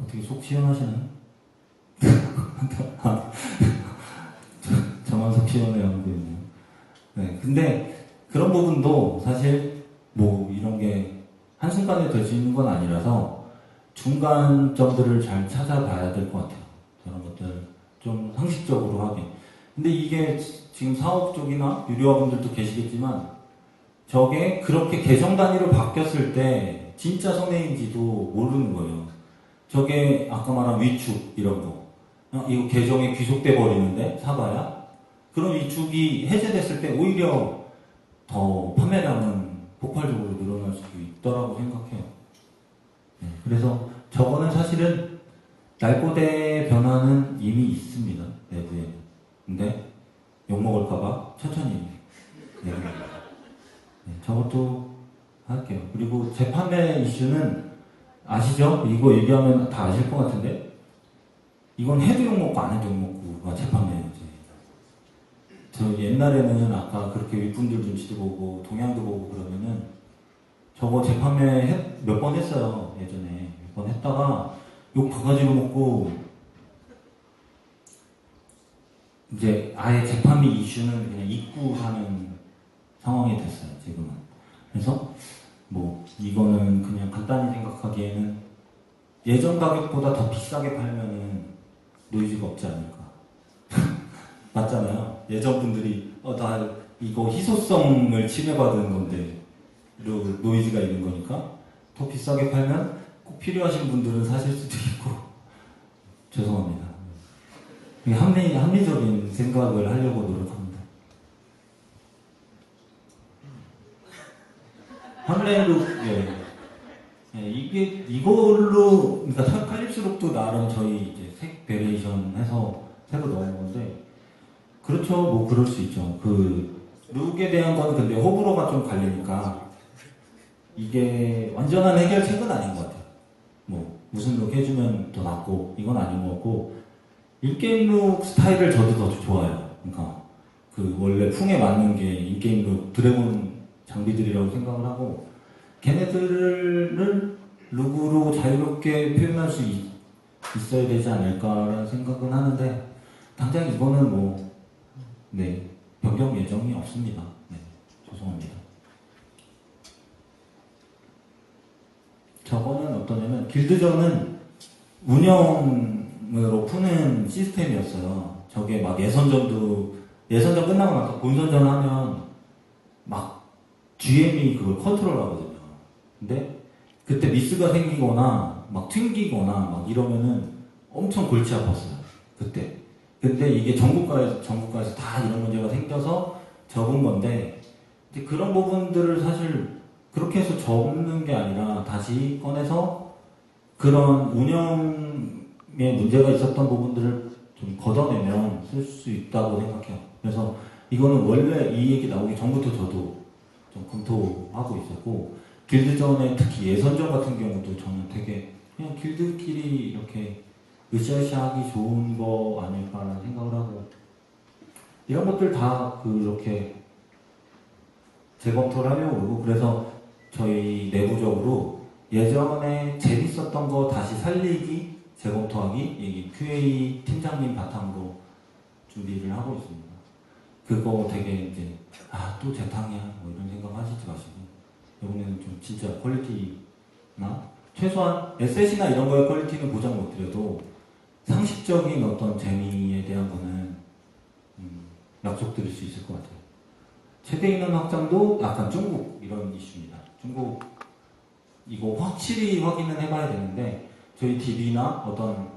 어떻게 속 시원하시나요? 저만 속 시원해하고 있네요. 네, 근데 그런 부분도 사실 뭐 이런 게 한순간에 될 수 있는 건 아니라서 중간점들을 잘 찾아봐야 될 것 같아요. 그런 것들 좀 상식적으로 하게. 근데 이게 지금 사업 쪽이나 유료화분들도 계시겠지만 저게 그렇게 계정 단위로 바뀌었을 때 진짜 손해인지도 모르는 거예요. 저게 아까 말한 위축 이런 거 이거 계정에 귀속돼 버리는데 사봐야 그런 위축이 해제됐을 때 오히려 더 판매량은 폭발적으로 늘어날 수도 있더라고 생각해요. 그래서 저거는 사실은 날고대 변화는 이미 있습니다. 내부에. 근데 욕먹을까봐 천천히 저것도 할게요. 그리고 재판매 이슈는 아시죠? 이거 얘기하면 다 아실 것 같은데 이건 해도 욕먹고 안 해도 욕먹고가 재판매예요. 저 옛날에는 아까 그렇게 윗분들 눈치도 보고 동향도 보고 그러면은 저거 재판매 몇 번 했어요. 예전에 몇 번 했다가 욕 바가지로 먹고 이제 아예 재판비 이슈는 그냥 잊고 사는 상황이 됐어요, 지금은. 그래서 뭐 이거는 그냥 간단히 생각하기에는 예전 가격보다 더 비싸게 팔면은 노이즈가 없지 않을까. 맞잖아요. 예전 분들이 나 이거 희소성을 침해받은 건데 노이즈가 있는 거니까 더 비싸게 팔면 꼭 필요하신 분들은 사실 수도 있고 죄송합니다. 합리적인 생각을 하려고 노력합니다. 함레룩, 이게 이걸로 그러니까 칼립스룩도 나름 저희 이제 색 베리에이션 해서 새로 넣은 건데 그렇죠, 뭐 그럴 수 있죠. 그 룩에 대한 건 근데 호불호가 좀 갈리니까 이게 완전한 해결책은 아닌 것 같아요. 뭐 무슨 룩 해주면 더 낫고 이건 아닌 것 같고 인게임 룩 스타일을 저도 더 좋아해요. 그러니까 그 원래 풍에 맞는 게 인게임 룩 드래곤 장비들이라고 생각을 하고 걔네들을 룩으로 자유롭게 표현할 수 있어야 되지 않을까라는 생각은 하는데 당장 이거는 뭐 변경 예정이 없습니다. 네, 죄송합니다. 저거는 어떠냐면 길드전은 운영으로 푸는 시스템이었어요. 저게 막 예선전 끝나고 나서 본선전 하면 막 GM이 그걸 컨트롤하거든요. 근데 그때 미스가 생기거나 막 튕기거나 막 이러면은 엄청 골치 아팠어요. 그때. 근데 이게 전국가에서 다 이런 문제가 생겨서 접은 건데 이제 그런 부분들을 사실 그렇게 해서 접는 게 아니라 다시 꺼내서 그런 운영에 문제가 있었던 부분들을 좀 걷어내면 쓸 수 있다고 생각해요. 그래서 이거는 원래 이 얘기 나오기 전부터 저도 좀 검토하고 있었고 길드전에 특히 예선전 같은 경우도 저는 되게 그냥 길드끼리 이렇게 으쌰으쌰하기 좋은 거 아닐까라는 생각을 하고 이런 것들 다 그렇게 재검토를 하려고 그러고 그래서 저희 내부적으로 예전에 재밌었던 거 다시 살리기, 재검토하기 얘기 QA 팀장님 바탕으로 준비를 하고 있습니다. 그거 되게 이제 또 재탕이야 뭐 이런 생각 하시지 마시고 이번에는 좀 진짜 퀄리티나 최소한 에셋이나 이런 거의 퀄리티는 보장 못 드려도 상식적인 어떤 재미에 대한 거는 약속드릴 수 있을 것 같아요. 최대 인원 확장도 약간 중국 이런 이슈입니다. 중국 이거 확실히 확인은 해봐야 되는데 저희 DB나 어떤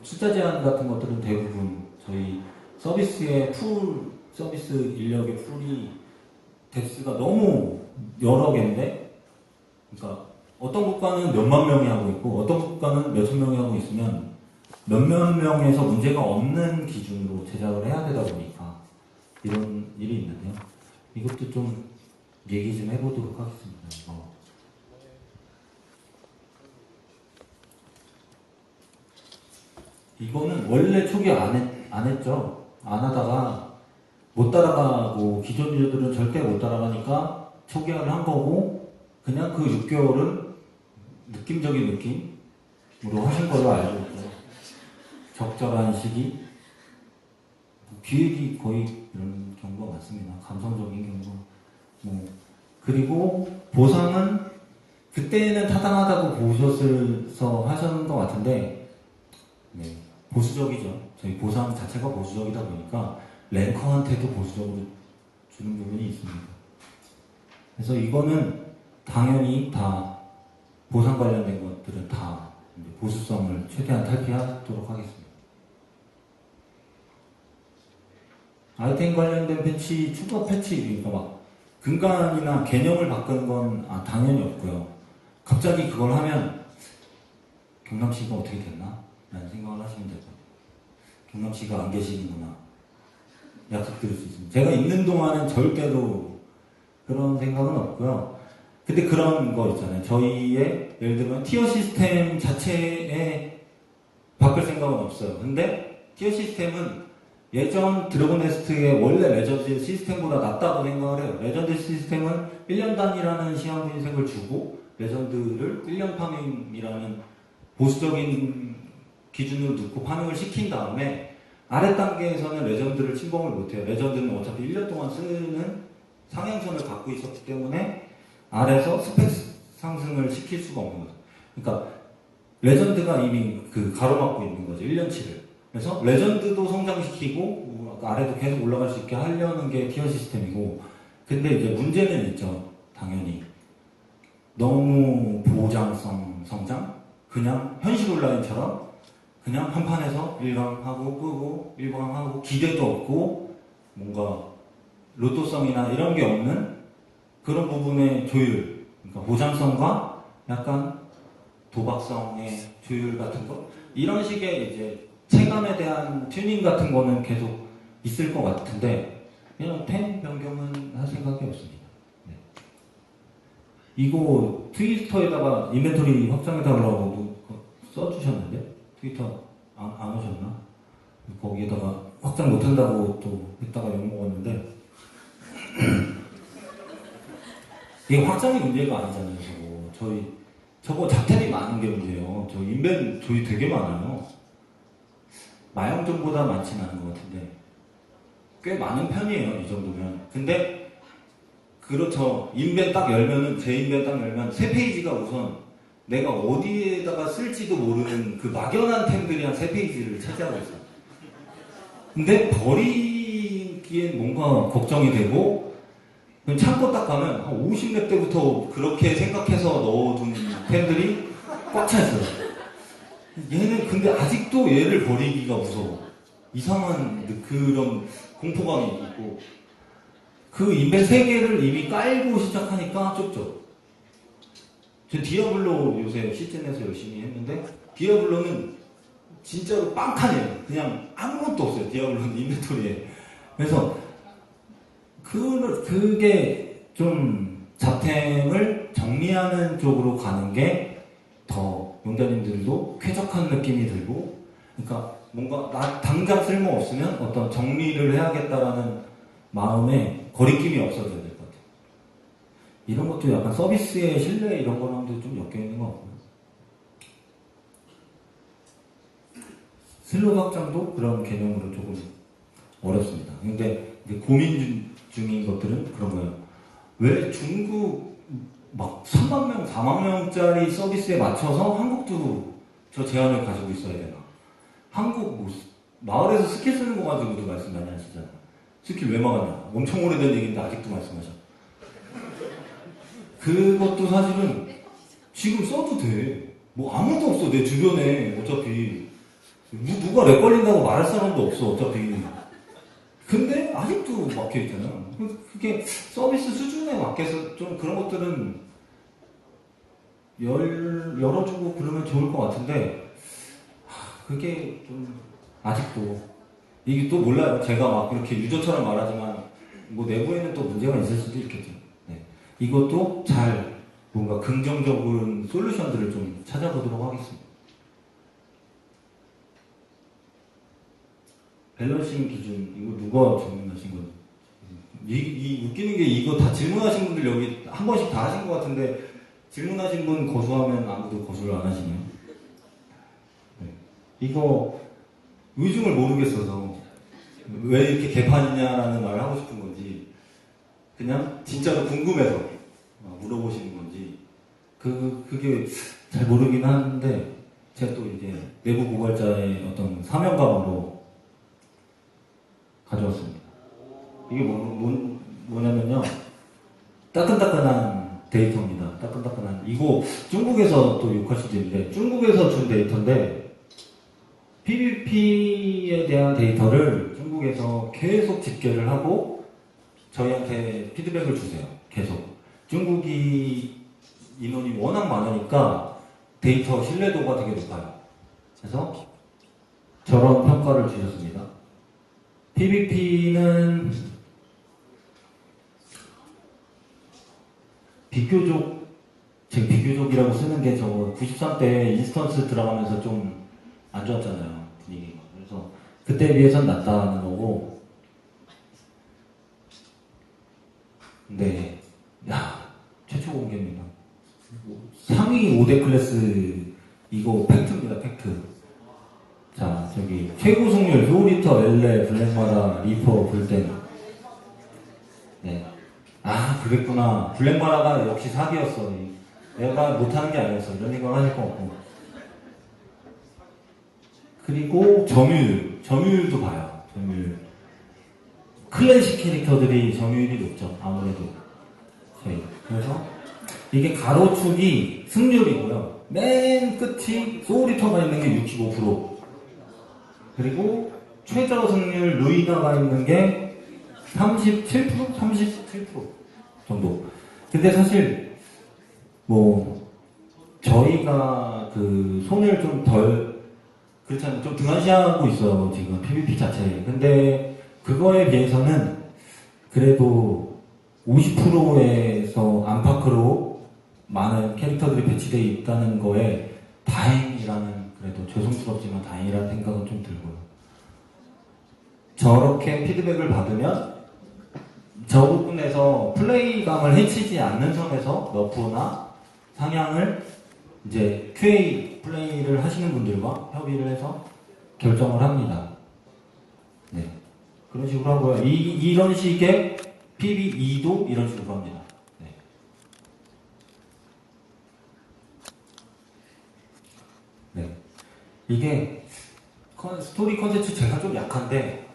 숫자 제한 같은 것들은 대부분 저희 서비스의 서비스 인력의 풀이 덱스가 너무 여러 개인데 그러니까 어떤 국가는 몇만 명이 하고 있고 어떤 국가는 몇천 명이 하고 있으면 몇몇 명에서 문제가 없는 기준으로 제작을 해야 되다 보니까 이런 일이 있는데요. 이것도 좀 얘기 좀 해보도록 하겠습니다. 이거는 원래 초기 안 했죠. 안 하다가 못 따라가고 기존 유저들은 절대 못 따라가니까 초기화를 한 거고 그냥 그 6개월은 느낌적인 느낌으로 하신 걸로 알고 있고요. 적절한 시기 기획이 거의 이런 경우가 많습니다. 감성적인 경우 그리고 보상은 그때는 타당하다고 보셔서 하셨는 것 같은데 보수적이죠. 저희 보상 자체가 보수적이다 보니까 랭커한테도 보수적으로 주는 부분이 있습니다. 그래서 이거는 당연히 다 보상 관련된 것들은 다 보수성을 최대한 탈피하도록 하겠습니다. 아이템 관련된 패치, 추가 패치, 그러니까 막 근간이나 개념을 바꾸는 건 당연히 없고요. 갑자기 그걸 하면 경남시가 어떻게 됐나? 라는 생각을 하시면 될 것 같아요. 경남시가 안 계시는구나. 약속드릴 수 있습니다. 제가 있는 동안은 절대로 그런 생각은 없고요. 근데 그런 거 있잖아요. 저희의 예를 들면 티어 시스템 자체에 바꿀 생각은 없어요. 근데 티어 시스템은 예전 드래곤 네스트의 원래 레전드 시스템보다 낫다고 생각을 해요. 레전드 시스템은 1년 단위라는 시한부 인색을 주고 레전드를 1년 파밍이라는 보수적인 기준으로 넣고 파밍을 시킨 다음에 아래 단계에서는 레전드를 침범을 못해요. 레전드는 어차피 1년 동안 쓰는 상향선을 갖고 있었기 때문에 아래에서 스펙 상승을 시킬 수가 없는 거죠. 그러니까 레전드가 이미 그 가로막고 있는 거죠. 1년치를. 그래서 레전드도 성장시키고 아래도 계속 올라갈 수 있게 하려는 게 티어 시스템이고, 근데 이제 문제는 있죠. 당연히 너무 보장성 성장? 그냥 현실 온라인처럼 그냥 한 판에서 1강하고 끄고 1강하고 기대도 없고 뭔가 로또성이나 이런 게 없는 그런 부분의 조율, 그러니까 보장성과 약간 도박성의 조율 같은 거, 이런 식의 이제 체감에 대한 튜닝 같은 거는 계속 있을 것 같은데 그냥 템 변경은 할 생각이 없습니다. 네. 이거 트위터에다가 인벤토리 확장해달라고 써주셨는데 트위터 안 오셨나? 거기에다가 확장 못한다고 또 했다가 욕먹었는데 이게 확장이 문제가 아니잖아요. 저거 잡템이 많은 게 문제예요. 저 인벤 조이 되게 많아요. 마영점보다 많지는 않은 것 같은데 꽤 많은 편이에요. 이 정도면. 근데 그렇죠. 인벤 딱 열면은, 제 인벤 딱 열면 세 페이지가 우선 내가 어디에다가 쓸지도 모르는 그 막연한 템들이 한 세 페이지를 차지하고 있어요. 근데 버리기엔 뭔가 걱정이 되고, 창고 딱 가면 한 50렙 때부터 그렇게 생각해서 넣어둔 템들이 꽉 차 있어요. 얘는 근데 아직도 얘를 버리기가 무서워. 이상한 그런 공포감이 있고, 그 인벤 3개를 이미 깔고 시작하니까 좁죠. 저 디아블로 요새 시즌에서 열심히 했는데 디아블로는 진짜로 빵칸이에요. 그냥 아무것도 없어요. 디아블로는 인벤토리에. 그래서 그게 좀 잡템을 정리하는 쪽으로 가는 게 더 용자님들도 쾌적한 느낌이 들고, 그러니까 뭔가 나 당장 쓸모 없으면 어떤 정리를 해야겠다라는 마음에 거리낌이 없어져야 될 것 같아요. 이런 것도 약간 서비스의 신뢰 이런 거랑도 좀 엮여 있는 것 같고요. 슬롯 확장도 그런 개념으로 조금 어렵습니다. 근데 이제 고민 중인 것들은 그런 거예요. 왜 중국 막 3만 명, 4만 명짜리 서비스에 맞춰서 한국도 저 제한을 가지고 있어야 되나? 한국 뭐 마을에서 스킬 쓰는 거 가지고도 말씀 많이 하시잖아요. 스킬 왜 막았냐? 엄청 오래된 얘기인데 아직도 말씀하셔. 그것도 사실은 지금 써도 돼. 뭐 아무도 없어 내 주변에. 어차피 누가 렉 걸린다고 말할 사람도 없어 어차피. 근데 아직도 막혀있잖아요. 그게 서비스 수준에 맞게서 좀 그런 것들은 열어주고 그러면 좋을 것 같은데, 그게 좀 아직도 이게 또 몰라요. 제가 막 이렇게 유저처럼 말하지만 뭐 내부에는 또 문제가 있을 수도 있겠죠. 네. 이것도 잘 뭔가 긍정적인 솔루션들을 좀 찾아보도록 하겠습니다. 밸런싱 기준, 이거 누가 질문하신 거죠? 이 웃기는 게 이거 다 질문하신 분들 여기 한 번씩 다 하신 것 같은데, 질문하신 분 거수하면 아무도 거수를 안 하시네요. 네. 이거 의중을 모르겠어서 왜 이렇게 개판이냐라는 말을 하고 싶은 건지, 그냥 진짜로 궁금해서 물어보시는 건지, 그게 잘 모르긴 하는데, 제가 또 이제 내부 고발자의 어떤 사명감으로 가져왔습니다. 이게 뭐냐면요. 따끈따끈한 데이터입니다. 따끈따끈한. 이거 중국에서 또 욕할 수도 있는데, 중국에서 준 데이터인데, PVP에 대한 데이터를 중국에서 계속 집계를 하고 저희한테 피드백을 주세요. 계속. 중국이 인원이 워낙 많으니까 데이터 신뢰도가 되게 높아요. 그래서 저런 평가를 주셨습니다. PVP는 비교적, 제가 비교적이라고 쓰는 게 저거 93때 인스턴스 들어가면서 좀 안 좋았잖아요, 분위기가. 그래서 그때에 비해서는 낫다는 거고, 근데, 야, 최초 공개입니다. 상위 5대 클래스 이거 팩트입니다, 팩트. 자, 저기 최고 승률 소리터, 엘레, 블랙마라, 리퍼, 불땡. 네. 아, 그랬구나. 블랙마라가 역시 사기였어. 내가 못하는 게 아니었어. 이런 생각 하실 거 없고. 그리고 점유율도 봐요. 점유율. 클래식 캐릭터들이 점유율이 높죠. 아무래도. 저희. 그래서 이게 가로축이 승률이고요. 맨 끝이 소울리터가 있는 게 65%. 그리고 최저 승률 루이가가 있는 게 37%? 37% 정도. 근데 사실 뭐 저희가 그 손을 좀 덜 그렇잖아요. 좀 등한시하고 있어요. 지금 PVP 자체에. 근데 그거에 비해서는 그래도 50%에서 안팎으로 많은 캐릭터들이 배치되어 있다는 거에 다행이라는, 그래도 죄송스럽지만 다행이라는 생각은 좀 들고요. 저렇게 피드백을 받으면 저 부분에서 플레이감을 해치지 않는 선에서 너프나 상향을 이제 QA 플레이를 하시는 분들과 협의를 해서 결정을 합니다. 네. 그런 식으로 하고요. 이런 식의 PB2도 이런 식으로 합니다. 네. 네. 이게 스토리 컨텐츠 제가 좀 약한데,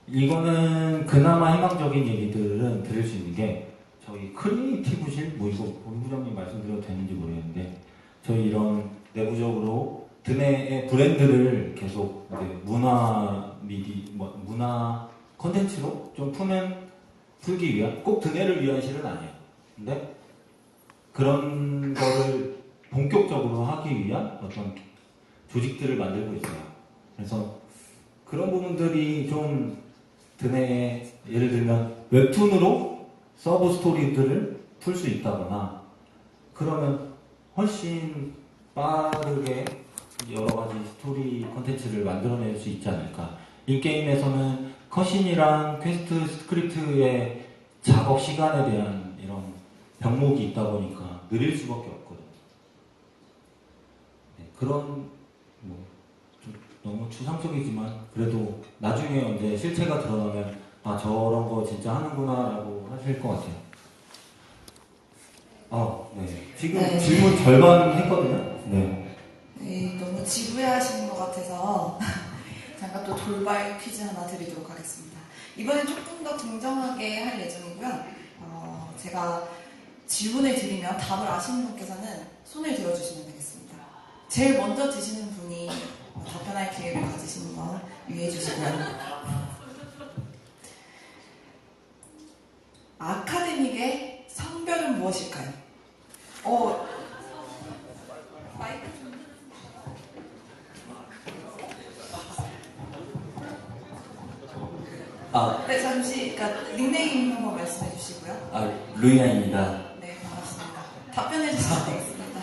이거는 그나마 희망적인 얘기들은 들을 수 있는 게, 저희 크리에이티브실, 뭐 이거 우리 부장님 말씀드려도 되는지 모르겠는데, 저희 이런 내부적으로 드네의 브랜드를 계속 이제 문화 컨텐츠로 좀 풀기 위한, 꼭 드네를 위한 실은 아니에요. 근데 그런 거를 본격적으로 하기 위한 어떤 조직들을 만들고 있어요. 그래서 그런 부분들이 좀 드네에, 예를 들면 웹툰으로 서브 스토리들을 풀 수 있다거나, 그러면 훨씬 빠르게 여러 가지 스토리 컨텐츠를 만들어낼 수 있지 않을까. 인게임에서는 컷신이랑 퀘스트 스크립트의 작업 시간에 대한 이런 병목이 있다 보니까 느릴 수밖에 없거든요. 네, 그런 좀 너무 추상적이지만 그래도 나중에 이제 실체가 드러나면 아, 저런 거 진짜 하는구나 라고 하실 것 같아요. 네. 지금 네. 질문 절반 했거든요. 네. 네, 너무 지루해하시는 것 같아서 잠깐 또 돌발 퀴즈 하나 드리도록 하겠습니다. 이번엔 조금 더 공정하게 할 예정이고요. 제가 질문을 드리면 답을 아시는 분께서는 손을 들어주시면 되겠습니다. 제일 먼저 드시는 분이 답변할 기회를 가지시는 걸 유의해 주시고요. 아카데믹의 성별은 무엇일까요? 마이크 좀. 네, 잠시, 닉네임 한번 말씀해 주시고요. 루이나입니다. 네, 반갑습니다. 답변해 주시면 되겠습니다.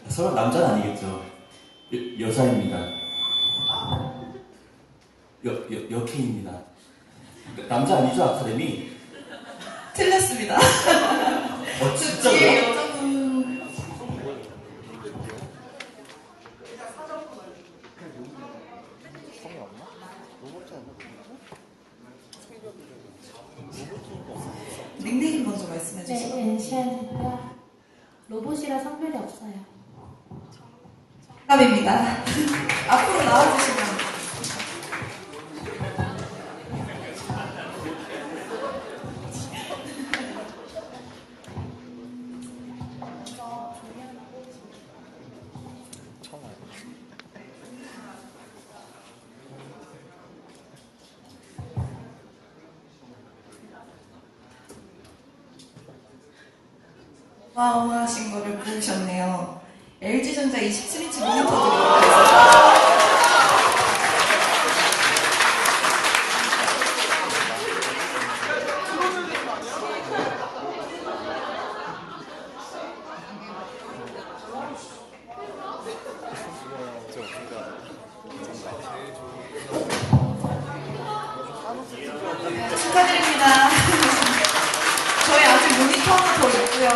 서로 남자는 아니겠죠? 여자입니다. 여캐입니다. 남자 아니죠, 아카데미? 틀렸습니다. 그 뒤에 진짜요? 여자분. 닉네임 먼저 말씀해 주시죠. 네, 엔시안입니다. 로봇이라 성별이 없어요. 정답입니다. 앞으로 나와주시면. 어마어마하신 거를 보셨네요. LG전자 27인치 모니터 드리도록 하겠습니다. 축하드립니다. 저희 아직 모니터 하나 더 있고요.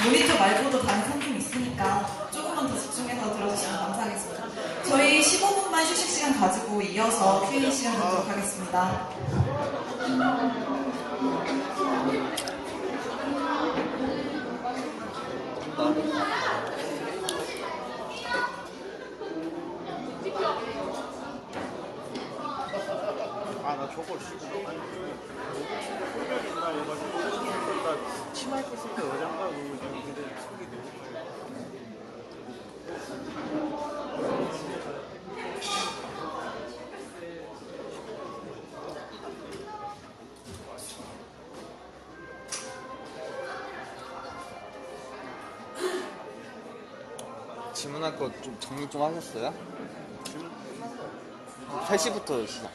모니터 말고도 다른 상품이 있으니까 조금만 더 집중해서 들어주세요. 저희 15분만 휴식 시간 가지고 이어서 Q&A 시간 갖도록 하겠습니다. 아, 나 저걸 쓰고 아니 나 해가지고 나 치마 입고 있을 때 여잔가 그러고 근데 속이 너무 질문할 거 좀 정리 좀 하셨어요? 3시부터 시작.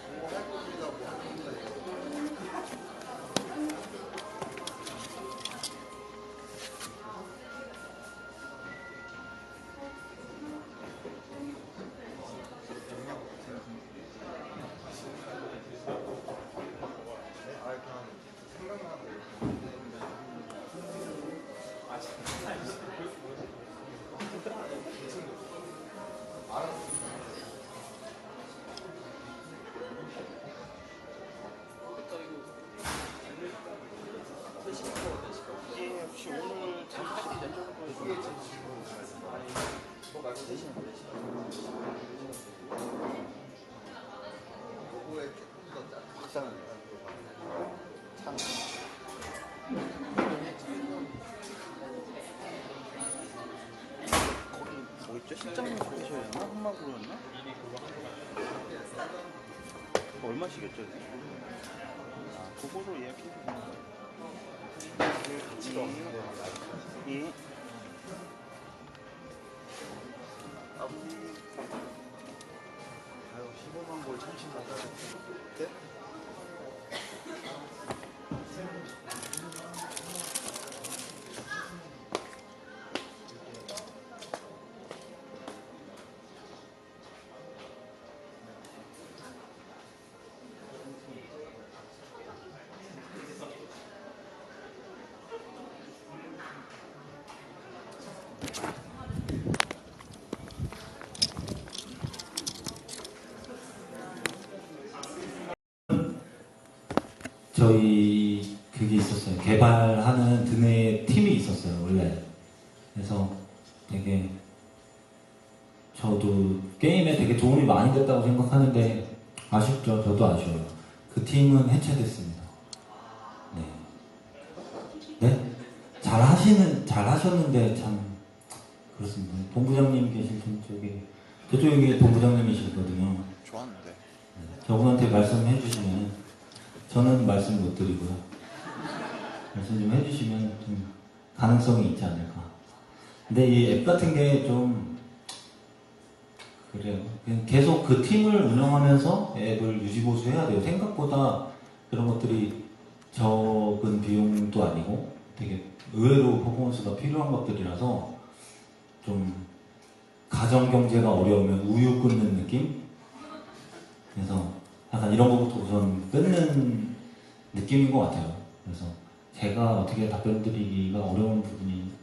혹시 오늘 잠깐 거기 뭐였죠? 실장님 거기서였나? 한마구로였나? 얼마씩이었죠? 아, 그거로 예약해주세요. 예. 아유, 15만 골 참신하다. 네? 저희 그게 있었어요. 개발하는 드네 팀이 있었어요, 원래. 그래서 되게 저도 게임에 되게 도움이 많이 됐다고 생각하는데 아쉽죠. 저도 아쉬워요. 그 팀은 해체됐습니다. 네. 네? 잘 하셨는데 참 그렇습니다. 본부장님 계실 쪽에 저쪽에 본부장님이시거든요. 좋았는데. 저분한테 말씀해 주시면 저는 말씀 못 드리고요. 말씀 좀 해주시면 좀 가능성이 있지 않을까. 근데 이 앱 같은 게 좀 그래요. 그냥 계속 그 팀을 운영하면서 앱을 유지보수해야 돼요. 생각보다 그런 것들이 적은 비용도 아니고 되게 의외로 퍼포먼스가 필요한 것들이라서 좀 가정경제가 어려우면 우유 끊는 느낌? 그래서 약간 이런 것부터 우선 끊는 느낌인 것 같아요. 그래서 제가 어떻게 답변 드리기가 어려운 부분입니다.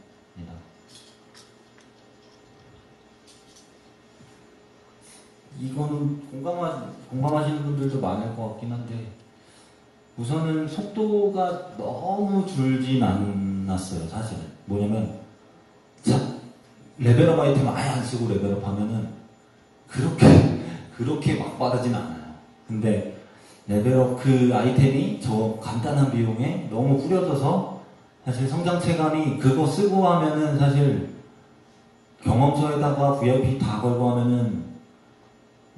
이거는 공감하시는 분들도 많을 것 같긴 한데 우선은 속도가 너무 줄진 않았어요. 사실은 뭐냐면 레벨업 아이템 아예 안 쓰고 레벨업 하면은 그렇게 막 빠르진 않아요. 근데 레벨업 그 아이템이 저 간단한 비용에 너무 뿌려져서 사실 성장 체감이 그거 쓰고 하면은 사실 경험서에다가 VIP 다 걸고 하면은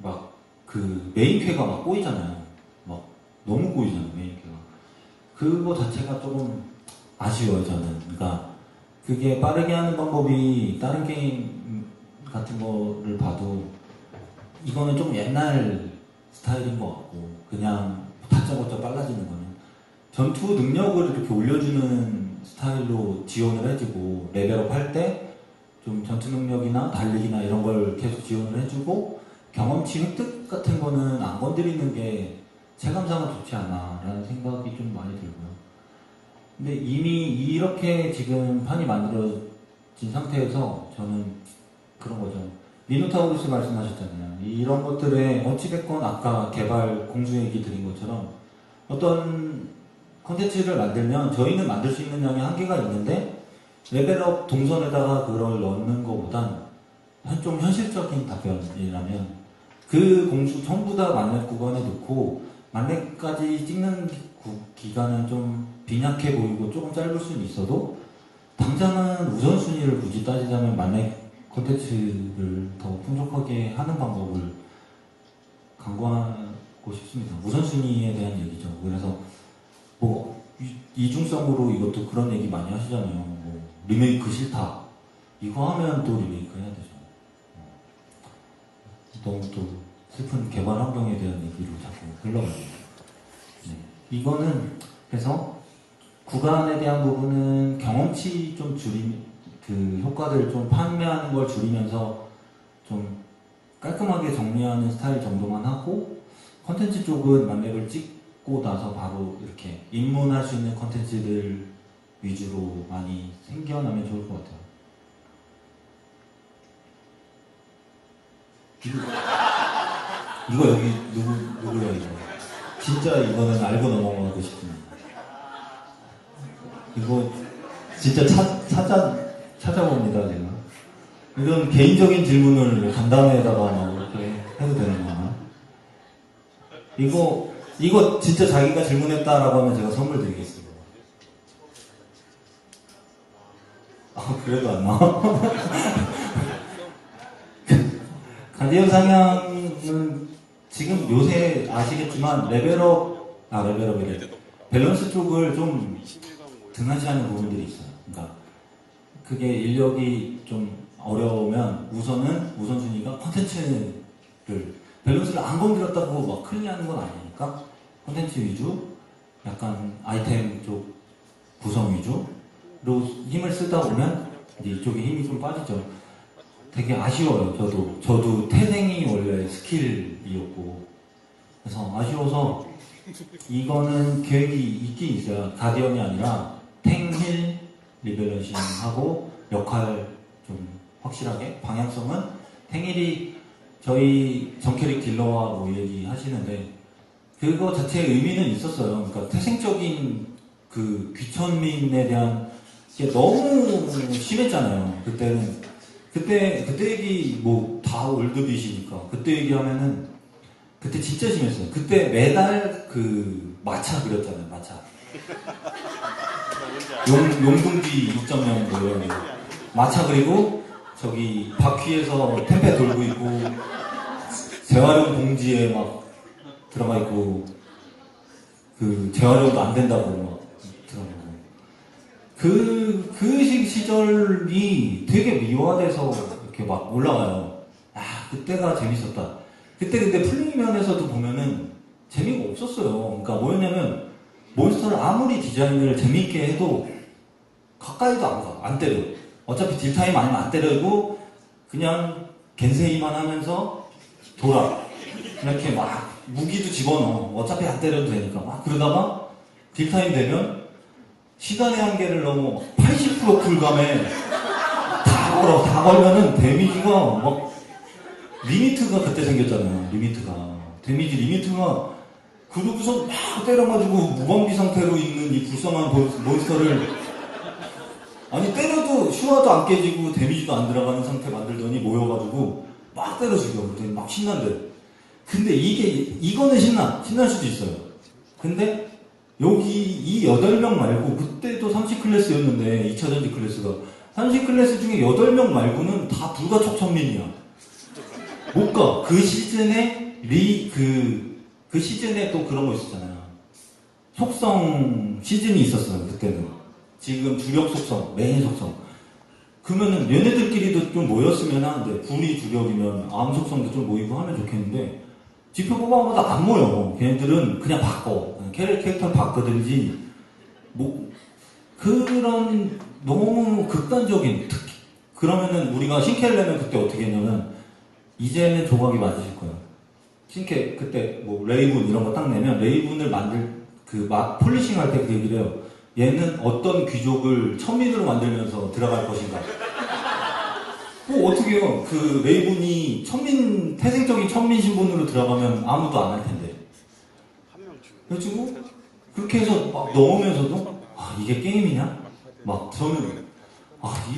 막 그 메인캐가 막 꼬이잖아요. 막 너무 꼬이잖아요, 메인캐가. 그거 자체가 조금 아쉬워요, 저는. 그러니까 그게 빠르게 하는 방법이 다른 게임 같은 거를 봐도 이거는 좀 옛날 스타일인 것 같고 그냥 다짜고짜 빨라지는 거는 전투 능력을 이렇게 올려주는 스타일로 지원을 해주고 레벨업 할 때 좀 전투 능력이나 달리기나 이런 걸 계속 지원을 해주고 경험치 획득 같은 거는 안 건드리는 게 체감상은 좋지 않아 라는 생각이 좀 많이 들고요. 근데 이미 이렇게 지금 판이 만들어진 상태에서 저는 그런 거죠. 미노타우루스 말씀하셨잖아요. 이런 것들에 어찌됐건 아까 개발 공주 얘기 드린 것처럼 어떤 콘텐츠를 만들면 저희는 만들 수 있는 양이 한계가 있는데 레벨업 동선에다가 그걸 넣는 것보단 좀 현실적인 답변이라면 그 공수 전부 다 만렙 구간에 넣고 만렙까지 찍는 기간은 좀 빈약해 보이고 조금 짧을 수는 있어도 당장은 우선순위를 굳이 따지자면 만렙 콘텐츠를 더 풍족하게 하는 방법을 강구하고 싶습니다. 우선순위에 대한 얘기죠. 그래서 뭐 이중성으로 이것도 그런 얘기 많이 하시잖아요. 뭐 리메이크 싫다. 이거 하면 또 리메이크 해야 되죠. 너무 또 슬픈 개발 환경에 대한 얘기로 자꾸 흘러가요. 네. 이거는 그래서 구간에 대한 부분은 경험치 좀 그 효과들 좀 판매하는 걸 줄이면서 좀 깔끔하게 정리하는 스타일 정도만 하고 컨텐츠 쪽은 만렙을 찍고 나서 바로 이렇게 입문할 수 있는 컨텐츠들 위주로 많이 생겨나면 좋을 것 같아요. 이거 여기 누구야 이거? 진짜 이거는 알고 넘어가고 싶습니다. 이거 진짜 찾아봅니다 제가. 이런 개인적인 질문을 간단에다가 막 이렇게 해도 되는 거야? 이거 진짜 자기가 질문했다라고 하면 제가 선물 드리겠습니다. 아 그래도 안 나와? 가디언 상향은 지금 요새 아시겠지만 레벨업이래. 밸런스 쪽을 좀 등한시하는 부분들이 있어요. 그러니까 그게 인력이 좀 어려우면 우선순위가 컨텐츠를 밸런스를 안 건드렸다고 막 큰일 나는 건 아니니까 컨텐츠 위주, 약간 아이템 쪽 구성 위주로 힘을 쓰다 보면 이제 이쪽에 힘이 좀 빠지죠. 되게 아쉬워요. 저도 태생이 원래 스킬이었고 그래서 아쉬워서 이거는 계획이 있긴 있어요. 가디언이 아니라 탱힐 리밸런싱 하고 역할 좀 확실하게 방향성은 탱힐이 저희 정캐릭 딜러와 뭐 얘기 하시는데 그거 자체의 의미는 있었어요. 그러니까 태생적인 그 귀천민에 대한 게 너무 심했잖아요. 그때 얘기 뭐 다 올드빗이니까 그때 얘기하면은 그때 진짜 심했어요. 그때 매달 그 마차 그렸잖아요. 마차. 용둥지 2.0 뭐예요. 마차 그리고 저기 바퀴에서 템페 돌고 있고 재활용 봉지에 막 들어가 있고 그 재활용도 안 된다고 막 들어가고 그 시절이 되게 미화돼서 이렇게 막 올라가요. 아 그때가 재밌었다. 그때 근데 플레이 면에서도 보면은 재미가 없었어요. 그러니까 뭐였냐면 몬스터를 아무리 디자인을 재밌게 해도 가까이도 안 때려. 어차피 딜타임 아니면 안 때리고 그냥 겐세이만 하면서 돌아. 이렇게 막 무기도 집어넣어. 어차피 안 때려도 되니까. 막 그러다가 딜타임 되면 시간의 한계를 넘어 80% 쿨감에 다 걸면은 데미지가 막 리미트가 그때 생겼잖아요. 데미지 리미트가 그러고서 막 때려가지고 무방비 상태로 있는 이 불쌍한 몬스터를 아니 때려도 슈화도 안 깨지고 데미지도 안 들어가는 상태 만들더니 모여가지고 막 때려 죽여. 그랬더니 막 신난대. 근데 이거는 신날 수도 있어요. 근데 여기 이 8명 말고 그때도 30클래스였는데 2차전지 클래스가 30클래스 중에 8명 말고는 다 불가촉천민이야. 못 가. 그 시즌에 그 시즌에 또 그런 거 있었잖아요. 속성 시즌이 있었어요. 그때는. 지금 주력 속성, 메인 속성. 그러면은 얘네들끼리도 좀 모였으면 하는데 불이 주력이면 암 속성도 좀 모이고 하면 좋겠는데 지표 뽑아보다 안 모여. 걔네들은 그냥 바꿔. 캐릭터 바꾸든지 뭐 그런 너무 극단적인 그러면은 우리가 신캐를 내면 그때 어떻게 했냐면 이제는 조각이 맞으실 거예요. 신캐 그때 뭐 레이븐 이런 거 딱 내면 레이븐을 폴리싱 할 때 그 얘기를 해요. 얘는 어떤 귀족을 천민으로 만들면서 들어갈 것인가. 어떻게 해요? 그 레이븐이 태생적인 천민 신분으로 들어가면 아무도 안 할 텐데. 한명 죽여. 그래가지고 그렇게 해서 막 넣으면서도 이게 게임이냐? 막 저는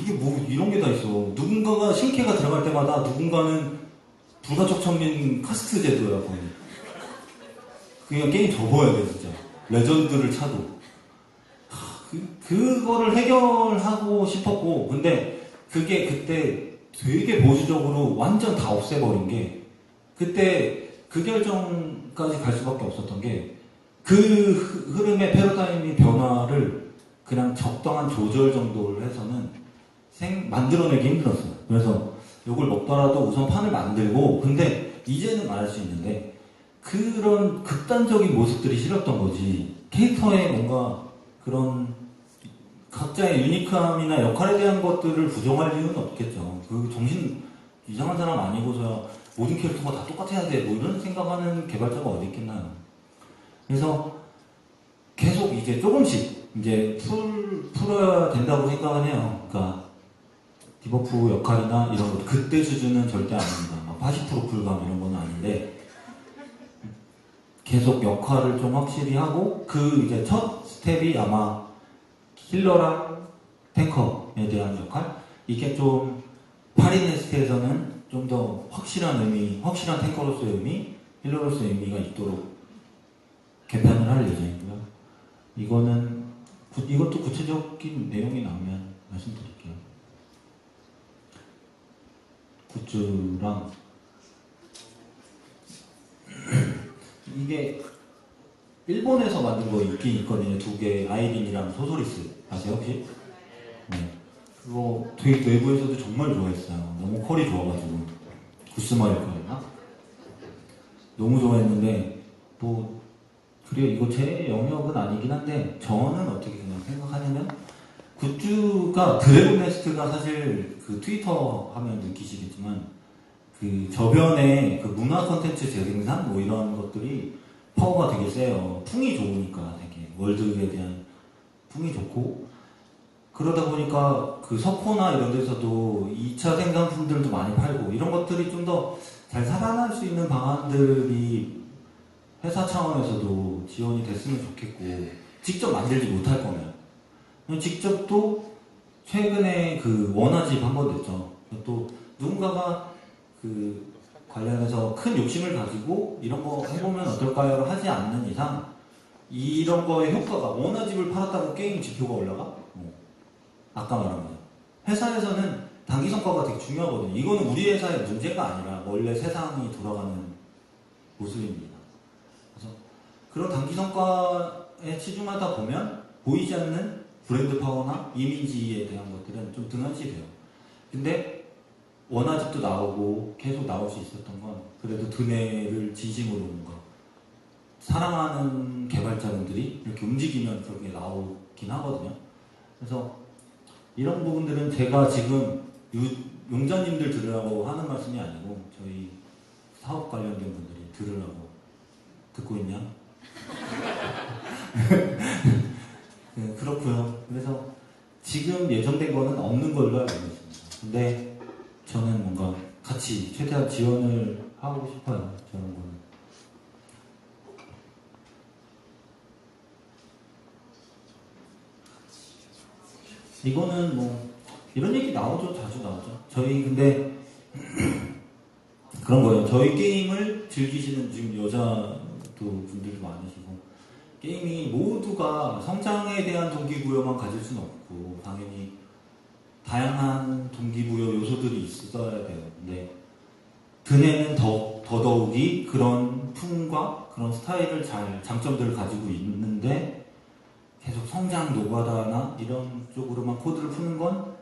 이게 뭐 이런 게 다 있어. 누군가가 신캐가 들어갈 때마다 누군가는 불가촉 천민 카스트 제도야 거의. 그냥 게임 접어야 돼 진짜. 레전드를 차도. 그거를 해결하고 싶었고 근데 그게 그때 되게 보수적으로 완전 다 없애버린 게 그때 그 결정까지 갈 수밖에 없었던 게 그 흐름의 패러다임이 변화를 그냥 적당한 조절 정도를 해서는 만들어내기 힘들었어요. 그래서 욕을 먹더라도 우선 판을 만들고 근데 이제는 말할 수 있는데 그런 극단적인 모습들이 싫었던 거지 캐릭터의 뭔가 그런 각자의 유니크함이나 역할에 대한 것들을 부정할 이유는 없겠죠. 그 정신 이상한 사람 아니고서야 모든 캐릭터가 다 똑같아야 돼. 뭐 이런 생각하는 개발자가 어디 있겠나요. 그래서 계속 이제 조금씩 이제 풀어야 된다고 생각은 해요. 그러니까 디버프 역할이나 이런 것 그때 수준은 절대 아닙니다. 막 80% 풀감 이런 건 아닌데 계속 역할을 좀 확실히 하고 그 이제 첫 스텝이 아마 힐러랑 탱커에 대한 역할 이게 좀 파리네스트에서는 좀 더 확실한 의미, 확실한 탱커로서의 의미, 힐러로서의 의미가 있도록 개편을 할 예정이고요. 이것도 구체적인 내용이 나오면 말씀드릴게요. 굿즈랑 이게 일본에서 만든 거 있긴 있거든요. 2개 아이린이랑 소소리스 아세요 혹시? 네. 그거 되게 내부에서도 정말 좋아했어요. 너무 퀄이 좋아가지고 구스마일 거였나? 너무 좋아했는데 뭐 그래요. 이거 제 영역은 아니긴 한데 저는 어떻게 그냥 생각하냐면 굿즈가 드래곤 네스트가 사실 그 트위터 하면 느끼시겠지만 그 저변에 그 문화 콘텐츠 재생산 뭐 이런 것들이 파워가 되게 세요. 풍이 좋으니까 되게 월드에 대한 풍이 좋고 그러다 보니까 그 석호나 이런 데서도 2차 생산품들도 많이 팔고 이런 것들이 좀 더 잘 살아날 수 있는 방안들이 회사 차원에서도 지원이 됐으면 좋겠고 직접 만들지 못할 거면 직접 또 최근에 그 원화집 한 번 됐죠. 또 누군가가 그 관련해서 큰 욕심을 가지고 이런 거 해보면 어떨까요? 하지 않는 이상 이런 거의 효과가 원화집을 팔았다고 게임 지표가 올라가? 아까 말한 거죠. 회사에서는 단기 성과가 되게 중요하거든요. 이거는 우리 회사의 문제가 아니라 원래 세상이 돌아가는 모습입니다. 그래서 그런 단기 성과에 치중하다 보면 보이지 않는 브랜드 파워나 이미지에 대한 것들은 좀 등한시돼요. 근데 원화집도 나오고 계속 나올 수 있었던 건 그래도 드네를 진심으로 뭔가 사랑하는 개발자분들이 이렇게 움직이면 그렇게 나오긴 하거든요. 그래서 이런 부분들은 제가 지금 용자님들 들으라고 하는 말씀이 아니고 저희 사업 관련된 분들이 들으라고 듣고 있냐? 네, 그렇고요. 그래서 지금 예정된 거는 없는 걸로 알고 있습니다. 근데 저는 뭔가 같이 최대한 지원을 하고 싶어요. 저런 거는. 이거는 뭐 이런 얘기 나오죠. 자주 나오죠. 저희 근데 그런 거예요. 저희 게임을 즐기시는 지금 여자도 분들도 많으시고 게임이 모두가 성장에 대한 동기부여만 가질 수는 없고 당연히 다양한 동기부여 요소들이 있어야 돼요. 근데 드네는 더더욱이 그런 품과 그런 스타일을 장점들을 가지고 있는데 계속 성장 노가다나 이런 쪽으로만 코드를 푸는 건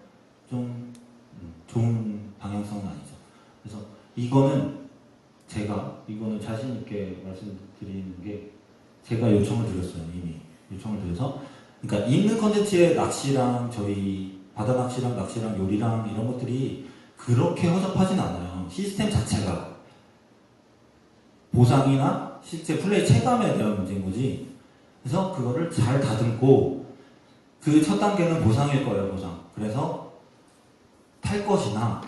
좀 좋은 방향성은 아니죠. 그래서 이거는 자신 있게 말씀드리는 게 제가 요청을 드렸어요. 이미 요청을 드려서 그러니까 있는 컨텐츠의 낚시랑 저희 바다 낚시랑 요리랑 이런 것들이 그렇게 허접하진 않아요. 시스템 자체가 보상이나 실제 플레이 체감에 대한 문제인 거지. 그래서 그거를 잘 다듬고 그 첫 단계는 보상일 거예요. 보상. 그래서 탈 것이나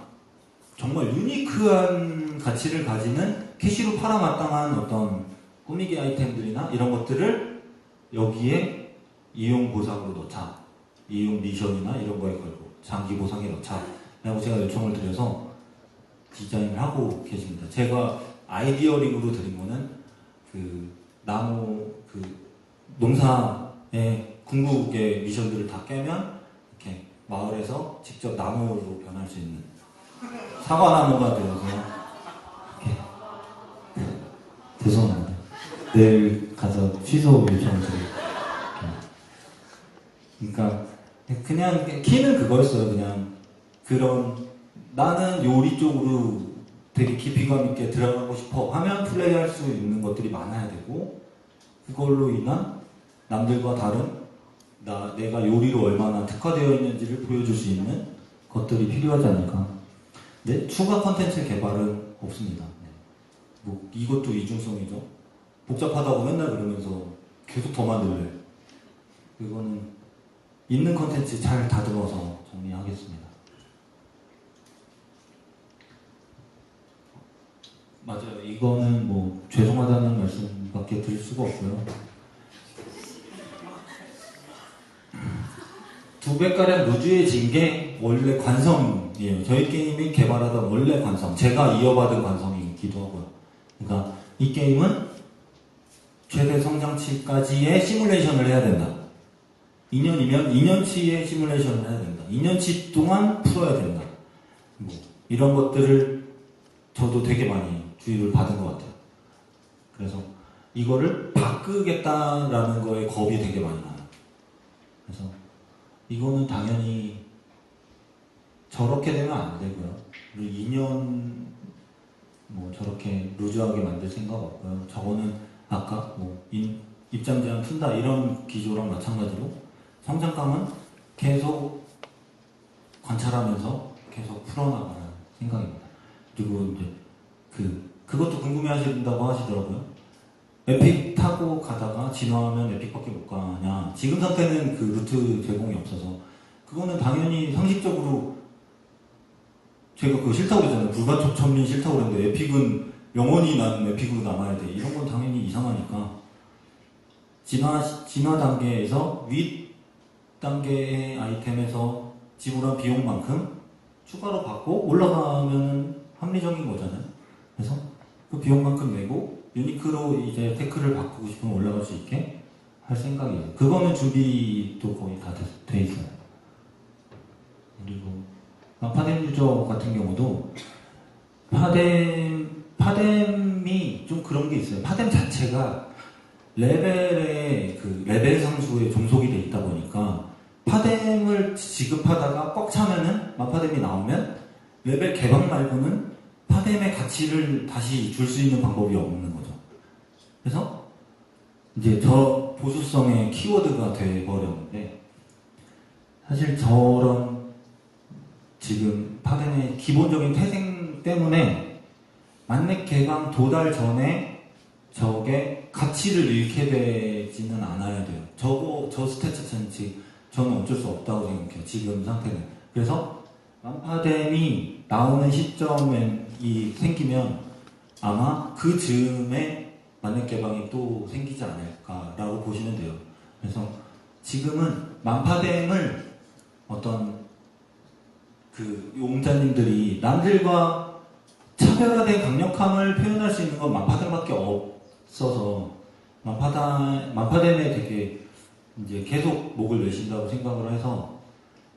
정말 유니크한 가치를 가지는 캐시로 팔아마땅한 어떤 꾸미기 아이템들이나 이런 것들을 여기에 이용 보상으로 넣자. 이용 미션이나 이런 거에 걸고 장기 보상에 넣자. 라고 제가 요청을 드려서 디자인을 하고 계십니다. 제가 아이디어링으로 드린 거는 그 나무 그 농사의 궁극의 미션들을 다 깨면 이렇게 마을에서 직접 나무로 변할 수 있는 사과나무가 되어서 이렇게 죄송합니다. 내일 가서 취소 요청 드릴게요. 그러니까 그냥 키는 그거였어요. 그냥 그런 나는 요리 쪽으로 되게 깊이감 있게 들어가고 싶어 하면 플레이할 수 있는 것들이 많아야 되고 그걸로 인한 남들과 다른 내가 요리로 얼마나 특화되어 있는지를 보여줄 수 있는 것들이 필요하지 않을까. 네, 추가 컨텐츠 개발은 없습니다. 네. 뭐 이것도 이중성이죠. 복잡하다고 맨날 그러면서 계속 더 만들래. 이거는 있는 컨텐츠 잘 다듬어서 정리하겠습니다. 맞아요. 이거는 뭐 죄송하다는 말씀밖에 드릴 수가 없고요. 2배가량 루즈해진 게 원래 관성이에요. 저희 게임이 개발하던 원래 관성, 제가 이어받은 관성이기도 하고요. 그러니까 이 게임은 최대 성장치까지의 시뮬레이션을 해야 된다. 2년이면 2년치의 시뮬레이션을 해야 된다. 2년치 동안 풀어야 된다. 뭐 이런 것들을 저도 되게 많이 주의를 받은 것 같아요. 그래서 이거를 바꾸겠다라는 거에 겁이 되게 많이 나요. 그래서 이거는 당연히 저렇게 되면 안 되고요. 그리고 2년 뭐 저렇게 루즈하게 만들 생각 없고요. 저거는 아까 뭐 입장 제한 푼다 이런 기조랑 마찬가지로 성장감은 계속 관찰하면서 계속 풀어나가는 생각입니다. 그리고 이제 그것도 궁금해하신다고 하시더라고요. 에픽 타고 가다가 진화하면 에픽밖에 못 가냐. 지금 상태는 그 루트 제공이 없어서 그거는 당연히 상식적으로 제가 그거 싫다고 그랬잖아요. 불가촉 천민 싫다고 그랬는데 에픽은 영원히 나는 에픽으로 남아야 돼. 이런 건 당연히 이상하니까 진화 단계에서 윗 단계의 아이템에서 지불한 비용만큼 추가로 받고 올라가면 합리적인 거잖아요. 그래서 그 비용만큼 내고 유니크로 이제 테크를 바꾸고 싶으면 올라갈 수 있게 할 생각이에요. 그거는 준비도 거의 다 돼 있어요. 그리고 파뎀 유저 같은 경우도 파뎀이 좀 그런 게 있어요. 파뎀 자체가 레벨의 그 레벨 상수에 종속이 돼 있다 보니까 파뎀을 지급하다가 꽉 차면은 마파뎀이 나오면 레벨 개방 말고는 파뎀의 가치를 다시 줄 수 있는 방법이 없는 거죠. 그래서 이제 저 보수성의 키워드가 돼버렸는데 사실 저런 지금 파뎀의 기본적인 태생 때문에 만렙 개방 도달 전에 저게 가치를 잃게 되지는 않아야 돼요. 저 스탯 자체는 저는 어쩔 수 없다고 생각해요. 지금 상태는. 그래서 만파뎀이 나오는 시점이 생기면 아마 그 즈음에 만렙 개방이 또 생기지 않을까라고 보시면 돼요. 그래서 지금은 만파뎀을 어떤 그 용자님들이 남들과 차별화된 강력함을 표현할 수 있는 건 만파뎀밖에 없어서 만파뎀에 되게 이제 계속 목을 내신다고 생각을 해서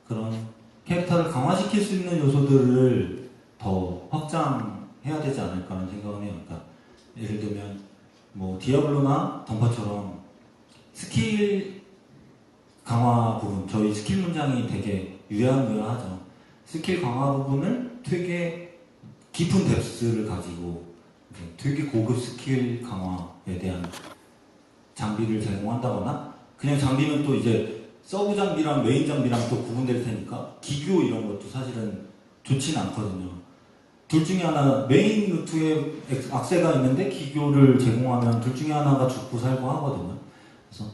그런 캐릭터를 강화시킬 수 있는 요소들을 더 확장해야 되지 않을까라는 생각을 해요. 그러니까 예를 들면 뭐 디아블로나 던파처럼 스킬 강화 부분, 저희 스킬 문장이 되게 유야무야하죠. 스킬 강화 부분을 되게 깊은 뎁스를 가지고 되게 고급 스킬 강화에 대한 장비를 제공한다거나 그냥 장비는 또 이제 서브 장비랑 메인 장비랑 또 구분될 테니까 기교 이런 것도 사실은 좋지는 않거든요. 둘 중에 하나 메인 루트에 악세가 있는데 기교를 제공하면 둘 중에 하나가 죽고 살고 하거든요. 그래서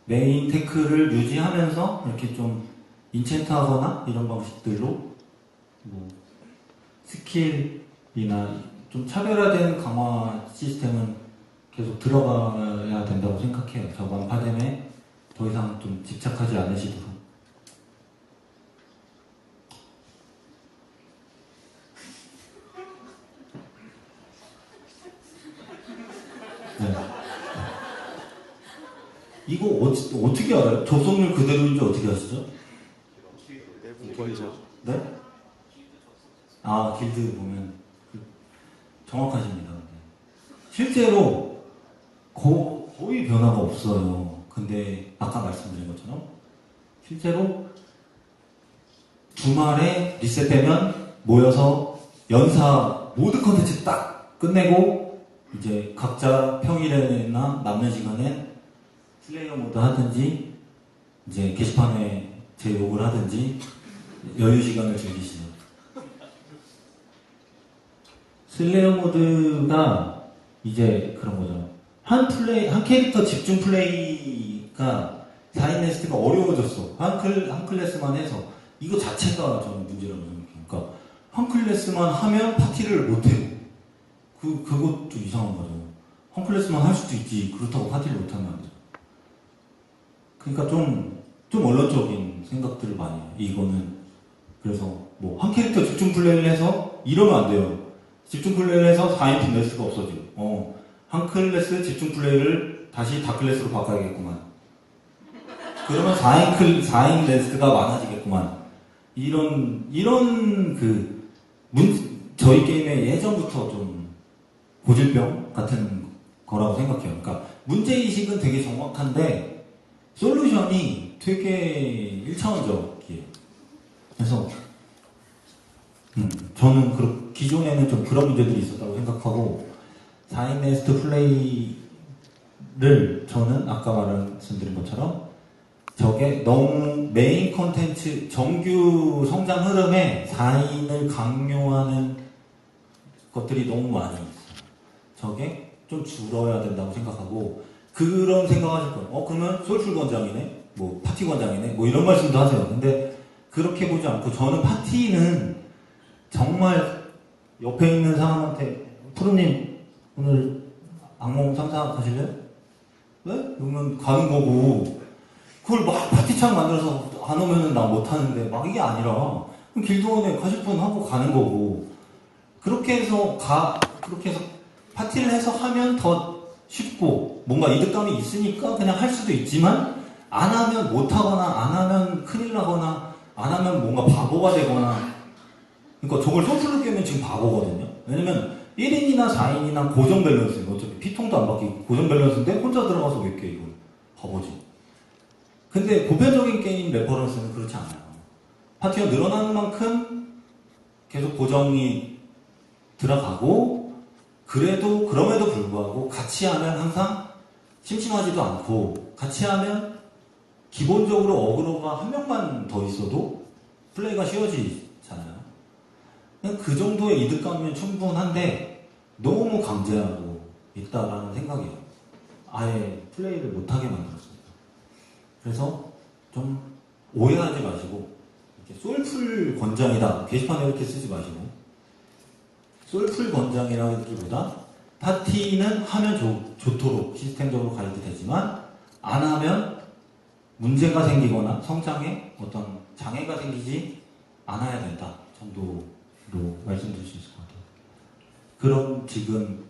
메인 테크를 유지하면서 이렇게 좀 인챈트하거나 이런 방식들로 뭐 스킬이나 좀 차별화된 강화 시스템은 계속 들어가야 된다고 생각해요. 저번 파뎀에 더 이상 좀 집착하지 않으시도록. 네. 이거 어떻게 알아요? 접속률 그대로인지 어떻게 아시죠? 내부 보이죠? 네? 아, 길드 보면 정확하십니다. 네. 실제로 거의 변화가 없어요. 근데 아까 말씀드린 것처럼 실제로 주말에 리셋되면 모여서 연사 모든 컨텐츠 딱 끝내고 이제 각자 평일에나 남는 시간에 슬레이어 모드 하든지 이제 게시판에 제 욕을 하든지 여유 시간을 즐기시죠. 슬레이어 모드가 이제 그런 거죠. 한 캐릭터 집중 플레이가 4인 네스트가 어려워졌어. 한 클래스만 해서. 이거 자체가 저는 문제라고 생각해요. 그러니까 한 클래스만 하면 파티를 못해. 그것도 이상한 거죠. 한 클래스만 할 수도 있지. 그렇다고 파티를 못하면 안 되죠. 그러니까 좀 원론적인 생각들을 많이 해요. 이거는. 그래서 뭐 한 캐릭터 집중 플레이를 해서 이러면 안 돼요. 집중 플레이를 해서 4인 팀 네스트가 없어지고 한 클래스 집중 플레이를 다시 다 클래스로 바꿔야겠구만. 그러면 4인 네스트가 많아지겠구만. 이런 저희 게임의 예전부터 좀 고질병 같은 거라고 생각해요. 그러니까 문제의식은 되게 정확한데 솔루션이 되게 1차원적이에요. 그래서 저는 기존에는 좀 그런 문제들이 있었다고 생각하고 4인 네스트 플레이를 저는 아까 말씀드린 것처럼 저게 너무 메인 컨텐츠 정규 성장 흐름에 4인을 강요하는 것들이 너무 많이 있어요. 저게 좀 줄어야 된다고 생각하고 그런 생각하실 거예요. 그러면 솔풀 권장이네, 뭐 파티 권장이네, 뭐 이런 말씀도 하세요. 근데 그렇게 보지 않고 저는 파티는 정말 옆에 있는 사람한테 프로님 오늘 악몽 상사 가실래요? 왜? 그러면 가는 거고 그걸 막 파티창 만들어서 안 오면은 나 못하는데 막 이게 아니라 그럼 길드원에 가실 분 하고 가는 거고 그렇게 해서 파티를 해서 하면 더 쉽고 뭔가 이득감이 있으니까 그냥 할 수도 있지만 안 하면 못하거나 안 하면 큰일 나거나 안 하면 뭔가 바보가 되거나 그러니까 저걸 소플로 깨면 지금 바보거든요. 왜냐면 1인이나 4인이나 고정 밸런스예요. 어차피 피통도 안 바뀌고 고정 밸런스인데 혼자 들어가서 왜 깨 이걸 바보지. 근데 보편적인 게임 레퍼런스는 그렇지 않아요. 파티가 늘어나는 만큼 계속 고정이 들어가고 그럼에도 불구하고 같이 하면 항상 심심하지도 않고 같이 하면 기본적으로 어그로가 한 명만 더 있어도 플레이가 쉬워지잖아요. 그 정도의 이득감이면 충분한데 너무 강제하고 있다라는 생각이에요. 아예 플레이를 못하게 만들었습니다. 그래서 좀 오해하지 마시고 이렇게 솔풀 권장이다 게시판에 이렇게 쓰지 마시고 솔풀 권장이라기보다 파티는 하면 좋도록 시스템적으로 가이드 되지만 안 하면 문제가 생기거나 성장에 어떤 장애가 생기지 않아야 된다 정도로 말씀드릴 수 있을 것 같아요. 그런 지금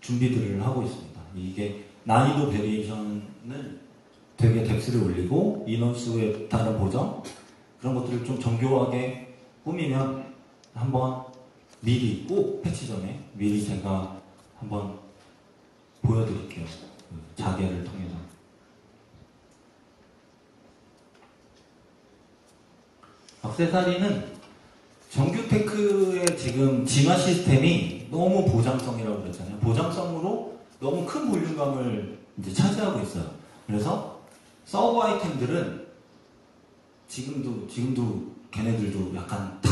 준비들을 하고 있습니다. 이게 난이도 베리에이션을 되게 덱스를 올리고 인원수에 따른 보정 그런 것들을 좀 정교하게 꾸미면 한번 미리 꼭 패치 전에 미리 제가 한번 보여드릴게요. 그 자계를 통해서. 액세서리는 정규 테크의 지금 진화 시스템이 너무 보장성이라고 그랬잖아요. 보장성으로 너무 큰 볼륨감을 이제 차지하고 있어요. 그래서 서브 아이템들은 지금도 걔네들도 약간 다